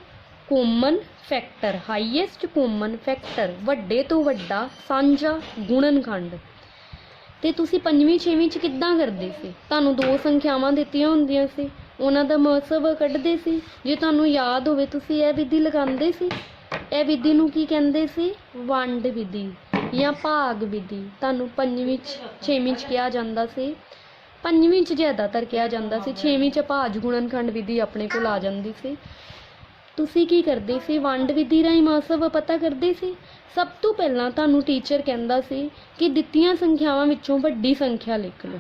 common factor. Highest common factor, ਵੱਡੇ ਤੋਂ ਵੱਡਾ ਸਾਂਝਾ ਗੁਣਨਖੰਡ। ਤੇ ਤੁਸੀਂ ਪੰਜਵੀਂ ਛੇਵੀਂ ਚ ਕਿੱਦਾਂ ਕਰਦੇ ਸੀ? ਤੁਹਾਨੂੰ ਦੋ ਸੰਖਿਆਵਾਂ ਦਿੱਤੀਆਂ ਹੁੰਦੀਆਂ ਸੀ, ਉਹਨਾਂ ਦਾ ਮਹੱਤਵ ਕੱਢਦੇ ਸੀ। ਜੇ ਤੁਹਾਨੂੰ ਯਾਦ ਹੋਵੇ ਤੁਸੀਂ ਇਹ ਵਿਧੀ ਲਗਾਉਂਦੇ ਸੀ। ਇਹ ਵਿਧੀ ਨੂੰ ਕੀ ਕਹਿੰਦੇ ਸੀ? ਵੰਡ ਵਿਧੀ ਜਾਂ ਭਾਗ ਵਿਧੀ। ਤੁਹਾਨੂੰ ਪੰਜਵੀਂ ਚ ਛੇਵੀਂ ਚ ਕਿਹਾ ਜਾਂਦਾ ਸੀ, ਪੰਜਵੀਂ ਚ ਜ਼ਿਆਦਾਤਰ ਕਿਹਾ ਜਾਂਦਾ ਸੀ, ਛੇਵੀਂ ਚ ਭਾਜ ਗੁਣਨਖੰਡ ਵਿਧੀ ਆਪਣੇ ਕੋਲ ਆ ਜਾਂਦੀ ਸੀ। ਤੁਸੀਂ ਕੀ ਕਰਦੇ ਸੀ? ਵੰਡ ਵਿਧੀ ਰਾਹੀਂ ਮਹੱਤਵ ਪਤਾ ਕਰਦੇ ਸੀ। ਸਭ ਤੋਂ ਪਹਿਲਾਂ ਤੁਹਾਨੂੰ ਟੀਚਰ ਕਹਿੰਦਾ ਸੀ ਕਿ ਦਿੱਤੀਆਂ ਸੰਖਿਆਵਾਂ ਵਿੱਚੋਂ ਵੱਡੀ ਸੰਖਿਆ ਲਿਖ ਲਓ,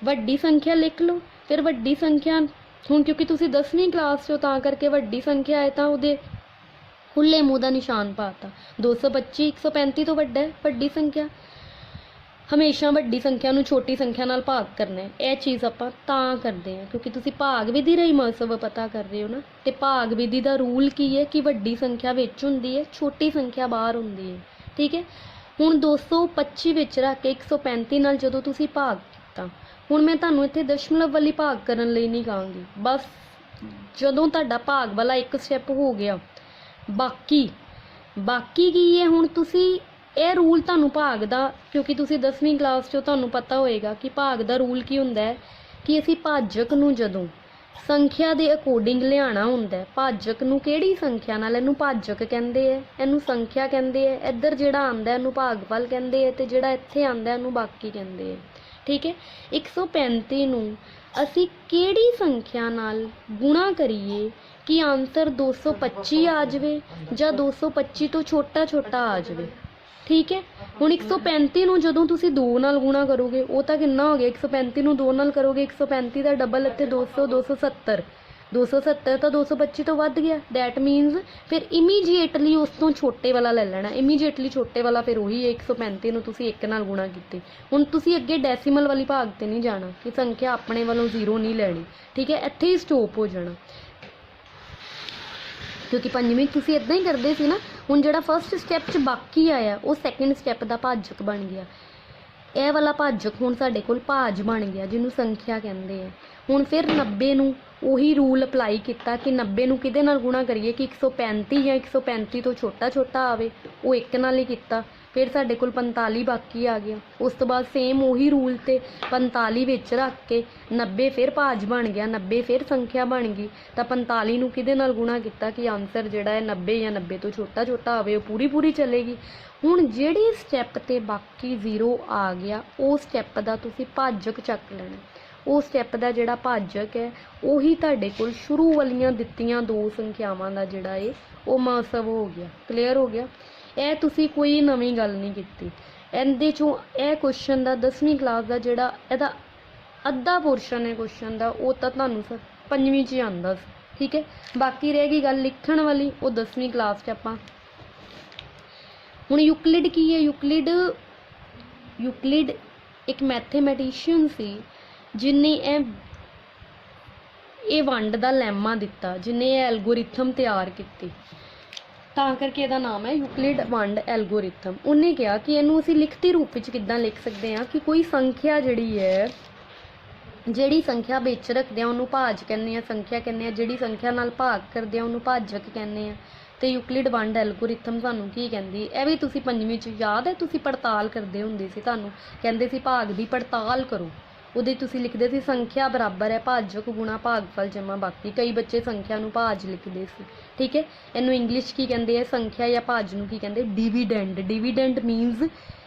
ਵੱਡੀ ਸੰਖਿਆ ਲਿਖ ਲਓ। ਫਿਰ ਵੱਡੀ ਸੰਖਿਆ, ਹੁਣ ਕਿਉਂਕਿ ਤੁਸੀਂ 10ਵੀਂ ਕਲਾਸ 'ਚੋਂ ਤਾਂ ਕਰਕੇ ਵੱਡੀ ਸੰਖਿਆ ਹੈ ਤਾਂ ਉਹਦੇ ਖੁੱਲੇ ਮੂੰਹ ਦਾ ਨਿਸ਼ਾਨ ਪਾਤਾ। 225 135 ਤੋਂ ਵੱਡਾ ਹੈ, ਵੱਡੀ ਸੰਖਿਆ। ਹਮੇਸ਼ਾ ਵੱਡੀ ਸੰਖਿਆ ਨੂੰ ਛੋਟੀ ਸੰਖਿਆ ਨਾਲ ਭਾਗ ਕਰਨਾ ਹੈ। ਇਹ ਚੀਜ਼ ਆਪਾਂ ਤਾਂ ਕਰਦੇ ਹਾਂ ਕਿਉਂਕਿ ਤੁਸੀਂ ਭਾਗ ਵਿਧੀ ਰਾਹੀਂ ਮਹੱਤਵ ਪਤਾ ਕਰ ਰਹੇ ਹੋ ਨਾ। ਤੇ ਭਾਗ ਵਿਧੀ ਦਾ ਰੂਲ ਕੀ ਹੈ ਕਿ ਵੱਡੀ ਸੰਖਿਆ ਵਿੱਚ ਹੁੰਦੀ ਹੈ, ਛੋਟੀ ਸੰਖਿਆ ਬਾਹਰ ਹੁੰਦੀ ਹੈ। ਠੀਕ ਹੈ। ਹੁਣ 225 ਵਿੱਚ ਰੱਖ ਕੇ 135 ਨਾਲ ਜਦੋਂ ਤੁਸੀਂ ਭਾਗ ਕੀਤਾ, ਹੁਣ ਮੈਂ ਤੁਹਾਨੂੰ ਇੱਥੇ ਦਸ਼ਮਲਵ ਵਾਲੀ ਭਾਗ ਕਰਨ ਲਈ ਨਹੀਂ ਕਹਾਂਗੀ। ਬਸ ਜਦੋਂ ਤੁਹਾਡਾ ਭਾਗ ਵਾਲਾ ਇੱਕ ਸਟੈਪ ਹੋ ਗਿਆ, ਬਾਕੀ ਕੀ ਹੈ? ਹੁਣ ਤੁਸੀਂ ਇਹ ਰੂਲ ਤੁਹਾਨੂੰ ਭਾਗ ਦਾ, ਕਿਉਂਕਿ ਤੁਸੀਂ 10ਵੀਂ ਕਲਾਸ 'ਚੋਂ ਤੁਹਾਨੂੰ ਪਤਾ ਹੋਏਗਾ ਕਿ ਭਾਗ ਦਾ ਰੂਲ ਕੀ ਹੁੰਦਾ ਹੈ ਕਿ ਅਸੀਂ ਭਾਜਕ ਨੂੰ ਜਦੋਂ ਸੰਖਿਆ ਦੇ ਅਕੋਰਡਿੰਗ ਲਿਆਉਣਾ ਹੁੰਦਾ ਹੈ। ਭਾਜਕ ਨੂੰ ਕਿਹੜੀ ਸੰਖਿਆ ਨਾਲ? ਇਹਨੂੰ ਭਾਜਕ ਕਹਿੰਦੇ ਆ, ਇਹਨੂੰ ਸੰਖਿਆ ਕਹਿੰਦੇ ਆ। ਇੱਧਰ ਜਿਹੜਾ ਆਉਂਦਾ ਇਹਨੂੰ ਭਾਗਫਲ ਕਹਿੰਦੇ ਆ, ਤੇ ਜਿਹੜਾ ਇੱਥੇ ਆਉਂਦਾ ਇਹਨੂੰ ਬਾਕੀ ਕਹਿੰਦੇ ਆ। ਠੀਕ ਹੈ। 135 ਨੂੰ ਅਸੀਂ ਕਿਹੜੀ ਸੰਖਿਆ ਨਾਲ ਗੁਣਾ ਕਰੀਏ ਕਿ ਆਨਸਰ 225 ਆ ਜਾਵੇ ਜਾਂ 225 ਤੋਂ ਛੋਟਾ ਆ ਜਾਵੇ। ਠੀਕ ਹੈ। ਹੁਣ 135 ਨੂੰ ਜਦੋਂ ਤੁਸੀਂ 2 ਨਾਲ ਗੁਣਾ ਕਰੋਗੇ, ਉਹ ਤਾਂ ਕਿੰਨਾ ਹੋ ਗਿਆ? 135 ਨੂੰ 2 ਨਾਲ ਕਰੋਗੇ, 135 ਦਾ ਡਬਲ ਇੱਥੇ 200 270 270 ਤਾਂ 225 ਤੋਂ ਵੱਧ ਗਿਆ। ਦੈਟ ਮੀਨਸ ਫਿਰ ਇਮੀਡੀਏਟਲੀ ਉਸ ਤੋਂ ਛੋਟੇ ਵਾਲਾ ਲੈ ਲੈਣਾ। ਇਮੀਡੀਏਟਲੀ ਛੋਟੇ ਵਾਲਾ ਫਿਰ ਉਹੀ ਹੈ 135 ਨੂੰ ਤੁਸੀਂ 1 ਨਾਲ ਗੁਣਾ ਕੀਤੇ। ਹੁਣ ਤੁਸੀਂ ਅੱਗੇ ਡੈਸੀਮਲ ਵਾਲੀ ਭਾਗ ਤੇ ਨਹੀਂ ਜਾਣਾ ਕਿ ਸੰਖਿਆ ਆਪਣੇ ਵੱਲੋਂ 0 ਨਹੀਂ ਲੈਣੀ। ਠੀਕ ਹੈ। ਇੱਥੇ ਹੀ ਸਟੋਪ ਹੋ ਜਾਣਾ ਕਿਉਂਕਿ ਪੰਜਵੀਂ ਤੁਸੀਂ ਇਦਾਂ ਹੀ ਕਰਦੇ ਸੀ ਨਾ। ਹੁਣ ਜਿਹੜਾ ਫਸਟ ਸਟੈਪ 'ਚ ਬਾਕੀ ਆਇਆ ਉਹ ਸੈਕਿੰਡ ਸਟੈਪ ਦਾ ਭਾਜਕ ਬਣ ਗਿਆ। ਇਹ ਵਾਲਾ ਭਾਜਕ ਹੁਣ ਸਾਡੇ ਕੋਲ ਭਾਜ ਬਣ ਗਿਆ, ਜਿਹਨੂੰ ਸੰਖਿਆ ਕਹਿੰਦੇ ਆ। ਹੁਣ ਫਿਰ 90 ਨੂੰ ਉਹੀ ਰੂਲ ਅਪਲਾਈ ਕੀਤਾ ਕਿ 90 ਨੂੰ ਕਿਹਦੇ ਨਾਲ ਗੁਣਾ ਕਰੀਏ ਕਿ 135 ਜਾਂ 135 ਤੋਂ ਛੋਟਾ ਆਵੇ, ਉਹ 1 ਨਾਲ ਹੀ ਕੀਤਾ। ਫਿਰ ਸਾਡੇ ਕੋਲ 45 ਬਾਕੀ ਆ ਗਿਆ। ਉਸ ਤੋਂ ਬਾਅਦ ਸੇਮ ਉਹੀ ਰੂਲ ਤੇ 45 ਵਿੱਚ ਰੱਖ ਕੇ 90 ਫਿਰ ਭਾਜ ਬਣ ਗਿਆ, 90 ਫਿਰ ਸੰਖਿਆ ਬਣ ਗਈ। ਤਾਂ 45 ਨੂੰ ਕਿਹਦੇ ਨਾਲ ਗੁਣਾ ਕੀਤਾ ਕਿ ਆਨਸਰ ਜਿਹੜਾ ਹੈ 90 ਜਾਂ 90 ਤੋਂ ਛੋਟਾ ਆਵੇ, ਉਹ ਪੂਰੀ ਚਲੇਗੀ। ਹੁਣ ਜਿਹੜੇ ਸਟੈਪ ਤੇ ਬਾਕੀ 0 ਆ ਗਿਆ, ਉਹ ਸਟੈਪ ਦਾ ਤੁਸੀਂ ਭਾਜਕ ਚੱਕ ਲੈਣਾ। ਉਹ ਸਟੈਪ ਦਾ ਜਿਹੜਾ ਭਾਜਕ ਹੈ ਉਹੀ ਤੁਹਾਡੇ ਕੋਲ ਸ਼ੁਰੂ ਵਾਲੀਆਂ ਦਿੱਤੀਆਂ ਦੋ ਸੰਖਿਆਵਾਂ ਦਾ ਜਿਹੜਾ ਹੈ ਉਹ ਮਹੱਤਵ ਹੋ ਗਿਆ। ਕਲੀਅਰ ਹੋ ਗਿਆ? ਇਹ ਤੁਸੀਂ ਕੋਈ ਨਵੀਂ ਗੱਲ ਨਹੀਂ ਕੀਤੀ। ਇਹਦੇ 'ਚੋਂ ਇਹ ਕੁਐਸਚਨ ਦਾ 10ਵੀਂ ਕਲਾਸ ਦਾ ਜਿਹੜਾ ਇਹਦਾ ਅੱਧਾ ਪੋਰਸ਼ਨ ਹੈ ਕੁਐਸਚਨ ਦਾ, ਉਹ ਤਾਂ ਤੁਹਾਨੂੰ ਪੰਜਵੀਂ 'ਚ ਹੀ ਆਉਂਦਾ ਸੀ। ਠੀਕ ਹੈ। ਬਾਕੀ ਰਹਿ ਗਈ ਗੱਲ ਲਿਖਣ ਵਾਲੀ, ਉਹ 10ਵੀਂ ਕਲਾਸ 'ਚ ਆਪਾਂ। ਹੁਣ ਯੂਕਲਿਡ ਕੀ ਹੈ? ਯੂਕਲਿਡ ਇੱਕ ਮੈਥਮੈਟੀਸ਼ੀਅਨ ਸੀ ਜਿਹਨੇ ਇਹ ਵੰਡ ਦਾ ਲੈਮਾ ਦਿੱਤਾ, ਜਿਹਨੇ ਇਹ ਐਲਗੋਰਿਥਮ ਤਿਆਰ ਕੀਤੀ, ਤਾਂ ਕਰਕੇ ਇਹਦਾ ਨਾਮ ਹੈ ਯੂਕਲਿਡ ਵੰਡ ਐਲਗੋਰਿਥਮ। ਉਹਨੇ ਕਿਹਾ ਕਿ ਇਹਨੂੰ ਅਸੀਂ ਲਿਖਤੀ ਰੂਪ ਵਿੱਚ ਕਿੱਦਾਂ ਲਿਖ ਸਕਦੇ ਹਾਂ ਕਿ ਕੋਈ ਸੰਖਿਆ ਜਿਹੜੀ ਸੰਖਿਆ ਵਿੱਚ ਰੱਖਦੇ ਆ ਉਹਨੂੰ ਭਾਜ ਕਹਿੰਦੇ ਆ, ਸੰਖਿਆ ਕਹਿੰਦੇ ਆ। ਜਿਹੜੀ ਸੰਖਿਆ ਨਾਲ ਭਾਗ ਕਰਦੇ ਆ ਉਹਨੂੰ ਭਾਜਕ ਕਹਿੰਦੇ ਆ। ਤੇ ਯੂਕਲਿਡ ਵੰਡ ਐਲਗੋਰਿਥਮ ਸਾਨੂੰ ਕੀ ਕਹਿੰਦੀ? ਇਹ ਵੀ ਤੁਸੀਂ ਪੰਜਵੀਂ 'ਚ ਯਾਦ ਹੈ, ਤੁਸੀਂ ਪੜਤਾਲ ਕਰਦੇ ਹੁੰਦੇ ਸੀ। ਤੁਹਾਨੂੰ ਕਹਿੰਦੇ ਸੀ ਭਾਗ ਦੀ ਪੜਤਾਲ ਕਰੋ। ਉਹਦੇ ਤੁਸੀਂ ਲਿਖਦੇ ਸੀ ਸੰਖਿਆ ਬਰਾਬਰ ਹੈ ਭਾਜਕ ਗੁਣਾ ਭਾਗਫਲ ਜਮਾ ਬਾਕੀ। ਕਈ ਬੱਚੇ ਸੰਖਿਆ ਨੂੰ ਭਾਜ ਲਿਖਦੇ ਸੀ। ਠੀਕ ਹੈ। ਇਹਨੂੰ ਇੰਗਲਿਸ਼ ਕੀ ਕਹਿੰਦੇ ਆ? ਸੰਖਿਆ ਜਾਂ ਭਾਜ ਨੂੰ ਕੀ ਕਹਿੰਦੇ? ਡਿਵੀਡੈਂਡ। ਡਿਵੀਡੈਂਡ ਮੀਨਸ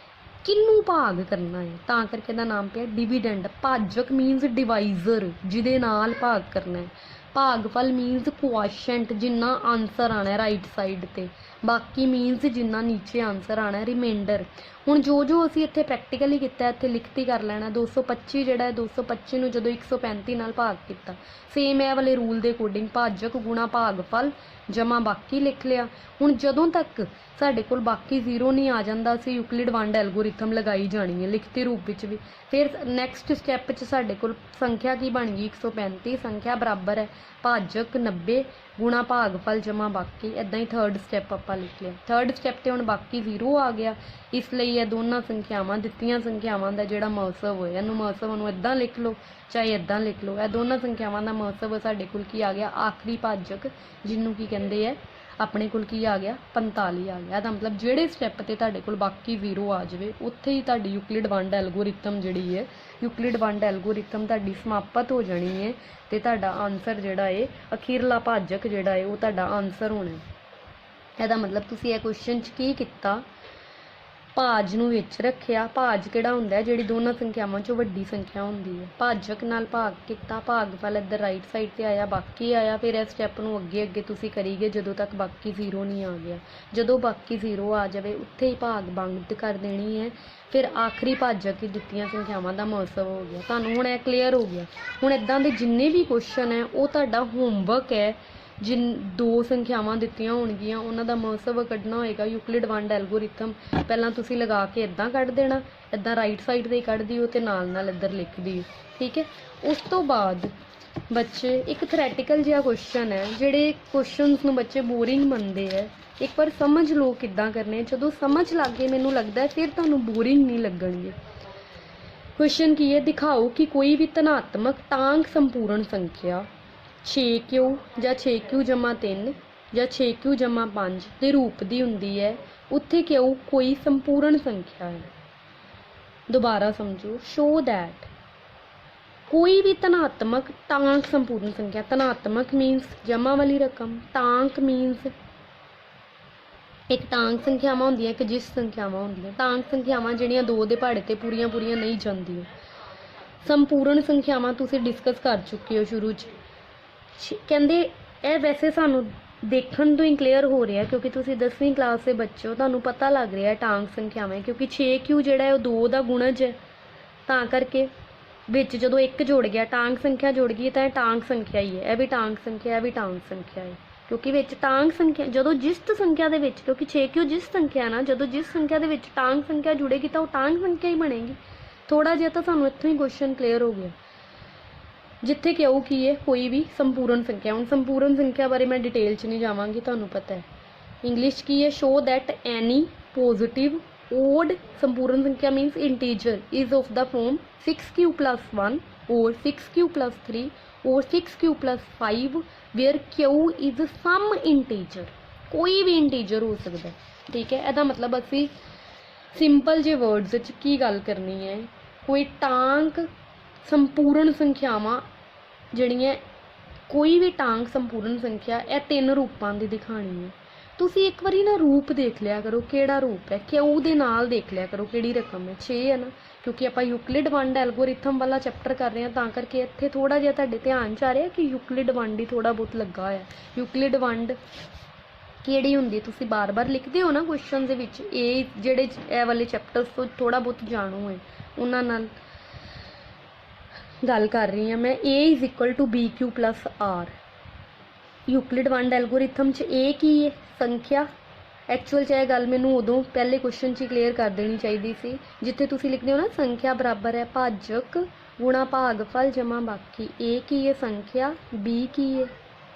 ਕਿਹਨੂੰ ਭਾਗ ਕਰਨਾ ਹੈ, ਤਾਂ ਕਰਕੇ ਇਹਦਾ ਨਾਮ ਪਿਆ ਡਿਵੀਡੈਂਡ। ਭਾਜਕ ਮੀਨਸ ਡਿਵਾਈਜ਼ਰ, ਜਿਹਦੇ ਨਾਲ ਭਾਗ ਕਰਨਾ ਹੈ। ਭਾਗਫਲ ਮੀਨਸ ਕੁਆਸ਼ੈਂਟ, ਜਿੰਨਾ ਆਨਸਰ ਆਣਾ ਰਾਈਟ ਸਾਈਡ ਤੇ। ਬਾਕੀ ਮੀਨਸ ਜਿੰਨਾ ਨੀਚੇ ਆਨਸਰ ਆਣਾ ਰਿਮਾਈਂਡਰ। ਹੁਣ ਜੋ ਅਸੀਂ ਇੱਥੇ ਪ੍ਰੈਕਟੀਕਲੀ ਕੀਤਾ ਇੱਥੇ ਲਿਖਤੀ ਕਰ ਲੈਣਾ। 225 ਜਿਹੜਾ ਹੈ 225 ਨੂੰ ਜਦੋਂ 135 ਨਾਲ ਭਾਗ ਕੀਤਾ, ਸੇਮ ਇਹ ਵਾਲੇ ਰੂਲ ਦੇ ਅਕੋਰਡਿੰਗ ਭਾਜਕ ਗੁਣਾ ਭਾਗਫਲ ਜਮਾ ਬਾਕੀ ਲਿਖ ਲਿਆ। ਹੁਣ ਜਦੋਂ ਤੱਕ ਸਾਡੇ ਕੋਲ ਬਾਕੀ 0 ਨਹੀਂ ਆ ਜਾਂਦਾ, ਅਸੀਂ ਯੂਕਲਿਡ ਵੰਡ ਐਲਗੋਰਿਥਮ ਲਗਾਈ ਜਾਣੀ ਹੈ ਲਿਖਤੀ ਰੂਪ ਵਿੱਚ ਵੀ। ਫਿਰ ਨੈਕਸਟ ਸਟੈਪ 'ਚ ਸਾਡੇ ਕੋਲ ਸੰਖਿਆ ਕੀ ਬਣ ਗਈ? 135। ਸੰਖਿਆ ਬਰਾਬਰ ਹੈ ਭਾਜਕ 90 ਗੁਣਾ ਭਾਗਫਲ ਜਮਾ ਬਾਕੀ। ਇੱਦਾਂ ਹੀ ਥਰਡ ਸਟੈਪ ਆਪਾਂ ਲਿਖ ਲਿਆ। ਥਰਡ ਸਟੈਪ 'ਤੇ ਹੁਣ ਬਾਕੀ 0 ਆ ਗਿਆ, ਇਸ ਲਈ ਇਹ ਦੋਨਾਂ ਸੰਖਿਆਵਾਂ ਦਿੱਤੀਆਂ ਸੰਖਿਆਵਾਂ ਦਾ ਜਿਹੜਾ ਮਹੱਤਵ ਹੋਇਆ, ਇਹਨੂੰ ਮਹੱਤਵ ਨੂੰ ਇੱਦਾਂ ਲਿਖ ਲਓ ਚਾਹੇ ਇੱਦਾਂ ਲਿਖ ਲਓ। ਇਹ ਦੋਨਾਂ ਸੰਖਿਆਵਾਂ ਦਾ ਮਹੱਤਵ ਸਾਡੇ ਕੋਲ ਕੀ ਆ ਗਿਆ? ਆਖਰੀ ਭਾਜਕ, ਜਿਹਨੂੰ ਕੀ ਕਹਿੰਦੇ ਆ? ਆਪਣੇ ਕੋਲ ਕੀ ਆ ਗਿਆ 45 ਆ ਗਿਆ। ਇਹਦਾ ਮਤਲਬ ਜਿਹੜੇ ਸਟੈਪ ਤੇ ਤੁਹਾਡੇ ਕੋਲ ਬਾਕੀ 0 ਆ ਜਾਵੇ ਉੱਥੇ ਹੀ ਤੁਹਾਡੀ ਯੂਕਲਿਡ ਵੰਡ ਐਲਗੋਰਿਥਮ ਜਿਹੜੀ ਹੈ ਯੂਕਲਿਡ ਵੰਡ ਐਲਗੋਰਿਥਮ ਤੁਹਾਡੀ ਸਮਾਪਤ ਹੋ ਜਾਣੀ ਹੈ ਤੇ ਤੁਹਾਡਾ ਆਨਸਰ ਜਿਹੜਾ ਹੈ ਅਖੀਰਲਾ ਭਾਜਕ ਜਿਹੜਾ ਹੈ ਉਹ ਤੁਹਾਡਾ ਆਨਸਰ ਹੋਣਾ ਹੈ। ਇਹਦਾ ਮਤਲਬ ਤੁਸੀਂ ਇਹ ਕੁਐਸਚਨ 'ਚ ਕੀ ਕੀਤਾ, ਭਾਜ ਨੂੰ ਵਿੱਚ ਰੱਖਿਆ। ਭਾਜ ਕਿਹੜਾ ਹੁੰਦਾ ਜਿਹੜੀ ਦੋਨਾਂ ਸੰਖਿਆਵਾਂ 'ਚੋਂ ਵੱਡੀ ਸੰਖਿਆ ਹੁੰਦੀ ਹੈ। ਭਾਜਕ ਨਾਲ ਭਾਗ ਕੀਤਾ, ਭਾਗਫਲ ਇੱਧਰ ਰਾਈਟ ਸਾਈਡ ਤੇ ਆਇਆ, ਬਾਕੀ ਆਇਆ। ਫਿਰ ਇਸ ਸਟੈਪ ਨੂੰ ਅੱਗੇ ਅੱਗੇ ਤੁਸੀਂ ਕਰੀਗੇ ਜਦੋਂ ਤੱਕ ਬਾਕੀ 0 ਨਹੀਂ ਆ ਗਿਆ। ਜਦੋਂ ਬਾਕੀ 0 ਆ ਜਾਵੇ ਉੱਥੇ ਹੀ ਭਾਗ ਬੰਦ ਕਰ ਦੇਣੀ ਹੈ। ਫਿਰ ਆਖਰੀ ਭਾਜਕ ਹੀ ਦਿੱਤੀਆਂ ਸੰਖਿਆਵਾਂ ਦਾ ਮਹੱਤਵ ਹੋ ਗਿਆ। ਤੁਹਾਨੂੰ ਹੁਣ ਇਹ ਕਲੀਅਰ ਹੋ ਗਿਆ। ਹੁਣ ਇੱਦਾਂ ਦੇ ਜਿੰਨੇ ਵੀ ਕੁਐਸਚਨ ਹੈ ਉਹ ਤੁਹਾਡਾ ਹੋਮਵਰਕ ਹੈ। ਦੋ ਸੰਖਿਆਵਾਂ ਦਿੱਤੀਆਂ ਹੋਣਗੀਆਂ ਉਹਨਾਂ ਦਾ ਮਹੱਤਵ ਕੱਢਣਾ ਹੋਏਗਾ ਯੂਕਲਿਡ ਵੰਡ ਐਲਗੋਰਿਥਮ। ਪਹਿਲਾਂ ਤੁਸੀਂ ਲਗਾ ਕੇ ਇੱਦਾਂ ਕੱਢ ਦੇਣਾ, ਇੱਦਾਂ ਰਾਈਟ ਸਾਈਡ 'ਤੇ ਕੱਢ ਦਿਓ ਅਤੇ ਨਾਲ ਇੱਧਰ ਲਿਖ ਦਿਓ, ਠੀਕ ਹੈ। ਉਸ ਤੋਂ ਬਾਅਦ ਬੱਚੇ ਇੱਕ ਥਿਓਰੈਟੀਕਲ ਜਿਹਾ ਕੁਐਸਚਨ ਹੈ। ਜਿਹੜੇ ਕੁਐਸਚਨਸ ਨੂੰ ਬੱਚੇ ਬੋਰਿੰਗ ਮੰਨਦੇ ਹੈ, ਇੱਕ ਵਾਰ ਸਮਝ ਲਓ ਕਿੱਦਾਂ ਕਰਨੇ। ਜਦੋਂ ਸਮਝ ਲੱਗ ਗਏ ਮੈਨੂੰ ਲੱਗਦਾ ਫਿਰ ਤੁਹਾਨੂੰ ਬੋਰਿੰਗ ਨਹੀਂ ਲੱਗਣਗੇ। ਕੁਐਸਚਨ ਕੀ ਹੈ, ਦਿਖਾਓ ਕਿ ਕੋਈ ਵੀ ਧਨਾਤਮਕ ਟਾਂਕ ਸੰਪੂਰਨ ਸੰਖਿਆ 6Q ਜਾਂ 6Q ਜਮਾ 3 ਜਾਂ 6Q ਜਮਾ 5 ਦੇ ਰੂਪ ਦੀ ਹੁੰਦੀ ਹੈ, ਉੱਥੇ Q ਕੋਈ ਸੰਪੂਰਨ ਸੰਖਿਆ ਹੈ। ਦੁਬਾਰਾ ਸਮਝੋ, ਸ਼ੋ ਦੈਟ ਕੋਈ ਵੀ ਧਨਾਤਮਕ ਟਾਂਕ ਸੰਪੂਰਨ ਸੰਖਿਆ, ਧਨਾਤਮਕ ਮੀਨਸ ਜਮਾ ਵਾਲੀ ਰਕਮ, ਟਾਂਕ ਮੀਨਸ ਇੱਕ ਟਾਂਕ ਸੰਖਿਆਵਾਂ ਹੁੰਦੀਆਂ, ਇੱਕ ਜਿਸ ਸੰਖਿਆਵਾਂ ਹੁੰਦੀਆਂ। ਟਾਂਕ ਸੰਖਿਆਵਾਂ ਜਿਹੜੀਆਂ 2 ਦੇ ਪਹਾੜੇ ਤੇ ਪੂਰੀਆਂ ਨਹੀਂ ਜਾਂਦੀਆਂ। ਸੰਪੂਰਨ ਸੰਖਿਆਵਾਂ ਤੁਸੀਂ ਡਿਸਕਸ ਕਰ ਚੁੱਕੇ ਹੋ ਸ਼ੁਰੂ 'ਚ। ਕਹਿੰਦੇ ਇਹ ਵੈਸੇ ਸਾਨੂੰ ਦੇਖਣ ਤੋਂ ਹੀ ਕਲੀਅਰ ਹੋ ਰਿਹਾ ਕਿਉਂਕਿ ਤੁਸੀਂ 10ਵੀਂ ਕਲਾਸ ਦੇ ਬੱਚੇ ਹੋ, ਤੁਹਾਨੂੰ ਪਤਾ ਲੱਗ ਰਿਹਾ ਟਾਂਕ ਸੰਖਿਆਵਾਂ ਕਿਉਂਕਿ 6Q ਜਿਹੜਾ ਹੈ ਉਹ 2 ਦਾ ਗੁਣਜ ਹੈ। ਤਾਂ ਕਰਕੇ ਵਿੱਚ ਜਦੋਂ 1 ਜੁੜ ਗਿਆ, ਟਾਂਕ ਸੰਖਿਆ ਜੁੜ ਗਈ ਤਾਂ ਇਹ ਟਾਂਕ ਸੰਖਿਆ ਹੀ ਹੈ। ਇਹ ਵੀ ਟਾਂਕ ਸੰਖਿਆ, ਇਹ ਵੀ ਟਾਂਕ ਸੰਖਿਆ ਹੈ ਕਿਉਂਕਿ ਵਿੱਚ ਟਾਂਕ ਸੰਖਿਆ ਜਦੋਂ ਜਿਸਤ ਸੰਖਿਆ ਦੇ ਵਿੱਚ, ਕਿਉਂਕਿ 6Q ਜਿਸ ਸੰਖਿਆ ਨਾ, ਜਦੋਂ ਜਿਸ ਸੰਖਿਆ ਦੇ ਵਿੱਚ ਟਾਂਕ ਸੰਖਿਆ ਜੁੜੇਗੀ ਤਾਂ ਉਹ ਟਾਂਕ ਸੰਖਿਆ ਹੀ ਬਣੇਗੀ। ਥੋੜ੍ਹਾ ਜਿਹਾ ਤਾਂ ਸਾਨੂੰ ਇੱਥੋਂ ਹੀ ਕੁਐਸਚਨ ਕਲੀਅਰ ਹੋ ਗਿਆ। ਜਿੱਥੇ Q ਕੀ ਹੈ, ਕੋਈ ਵੀ ਸੰਪੂਰਨ ਸੰਖਿਆ। ਹੁਣ ਸੰਪੂਰਨ ਸੰਖਿਆ ਬਾਰੇ ਮੈਂ ਡਿਟੇਲ 'ਚ ਨਹੀਂ ਜਾਵਾਂਗੀ, ਤੁਹਾਨੂੰ ਪਤਾ ਹੈ। ਇੰਗਲਿਸ਼ ਕੀ ਹੈ, show that any positive odd ਸੰਪੂਰਨ ਸੰਖਿਆ means integer is of the form 6Q + 1 or 6Q + 3 or 6Q + 5 where Q is some integer। ਕੋਈ ਵੀ ਇੰਟੀਜਰ ਹੋ ਸਕਦਾ, ਠੀਕ ਹੈ। ਇਹਦਾ ਮਤਲਬ ਅਸੀਂ ਸਿੰਪਲ ਜਿਹੇ ਵਰਡਸ ਵਿੱਚ ਕੀ ਗੱਲ ਕਰਨੀ ਹੈ, ਕੋਈ ਟਾਂਕ ਸੰਪੂਰਨ ਸੰਖਿਆਵਾਂ ਜਿਹੜੀਆਂ, ਕੋਈ ਵੀ ਟਾਂਕ ਸੰਪੂਰਨ ਸੰਖਿਆ ਇਹ 3 ਰੂਪਾਂ ਦੀ ਦਿਖਾਣੀ ਹੈ। ਤੁਸੀਂ ਇੱਕ ਵਾਰੀ ਨਾ ਰੂਪ ਦੇਖ ਲਿਆ ਕਰੋ ਕਿਹੜਾ ਰੂਪ ਹੈ, Q ਦੇ ਨਾਲ ਦੇਖ ਲਿਆ ਕਰੋ ਕਿਹੜੀ ਰਕਮ ਹੈ। 6 ਹੈ ਨਾ, ਕਿਉਂਕਿ ਆਪਾਂ ਯੂਕਲਿਡ ਵੰਡ ਐਲਗੋਰਿਥਮ ਵਾਲਾ ਚੈਪਟਰ ਕਰ ਰਹੇ ਹਾਂ ਤਾਂ ਕਰਕੇ ਇੱਥੇ ਥੋੜ੍ਹਾ ਜਿਹਾ ਤੁਹਾਡੇ ਧਿਆਨ 'ਚ ਆ ਰਿਹਾ ਕਿ ਯੂਕਲਿਡ ਵੰਡ ਹੀ ਥੋੜ੍ਹਾ ਬਹੁਤ ਲੱਗਾ ਹੋਇਆ। ਯੂਕਲਿਡ ਵੰਡ ਕਿਹੜੀ ਹੁੰਦੀ ਤੁਸੀਂ ਬਾਰ-ਬਾਰ ਲਿਖਦੇ ਹੋ ਨਾ ਕੁਐਸਚਨ ਦੇ ਵਿੱਚ। ਇਹ ਜਿਹੜੇ ਇਹ ਵਾਲੇ ਚੈਪਟਰਸ ਤੋਂ ਥੋੜ੍ਹਾ ਬਹੁਤ ਜਾਣੂ ਹੈ ਉਹਨਾਂ ਨਾਲ ਗੱਲ ਕਰ ਰਹੀ ਹਾਂ ਮੈਂ। A = BQ + R। ਯੂਕਲਿਡ ਵੰਡ ਐਲਗੋਰਿਥਮ 'ਚ A ਕੀ ਹੈ, ਸੰਖਿਆ। ਐਕਚੁਅਲ 'ਚ ਇਹ ਗੱਲ ਮੈਨੂੰ ਉਦੋਂ ਪਹਿਲੇ ਕੁਐਸਚਨ 'ਚ ਹੀ ਕਲੀਅਰ ਕਰ ਦੇਣੀ ਚਾਹੀਦੀ ਸੀ, ਜਿੱਥੇ ਤੁਸੀਂ ਲਿਖਦੇ ਹੋ ਨਾ ਸੰਖਿਆ ਬਰਾਬਰ ਹੈ ਭਾਜਕ ਗੁਣਾ ਭਾਗਫਲ ਜਮਾ ਬਾਕੀ। A ਕੀ ਹੈ, ਸੰਖਿਆ। B ਕੀ ਹੈ,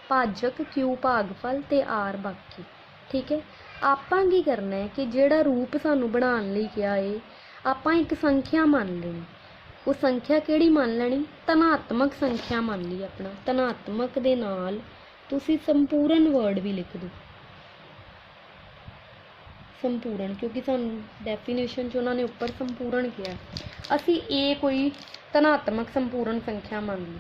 ਭਾਜਕ। Q ਭਾਗਫਲ ਤੇ R ਬਾਕੀ, ਠੀਕ ਹੈ। ਆਪਾਂ ਕੀ ਕਰਨਾ ਹੈ ਕਿ ਜਿਹੜਾ ਰੂਪ ਸਾਨੂੰ ਬਣਾਉਣ ਲਈ ਕਿਹਾ ਹੈ ਆਪਾਂ ਇੱਕ ਸੰਖਿਆ ਮੰਨ ਲੈਣੀ। ਉਹ ਸੰਖਿਆ ਕਿਹੜੀ ਮੰਨ ਲੈਣੀ, ਧਨਾਤਮਕ ਸੰਖਿਆ ਮੰਨ ਲਈ ਆਪਣਾ। ਧਨਾਤਮਕ ਦੇ ਨਾਲ ਤੁਸੀਂ ਸੰਪੂਰਨ ਵਰਡ ਵੀ ਲਿਖ ਦਿਓ, ਸੰਪੂਰਨ, ਕਿਉਂਕਿ ਸਾਨੂੰ ਡੈਫੀਨੇਸ਼ਨ 'ਚ ਉਹਨਾਂ ਨੇ ਉੱਪਰ ਸੰਪੂਰਨ ਕਿਹਾ। ਅਸੀਂ A ਕੋਈ ਧਨਾਤਮਕ ਸੰਪੂਰਨ ਸੰਖਿਆ ਮੰਨ ਲਈ।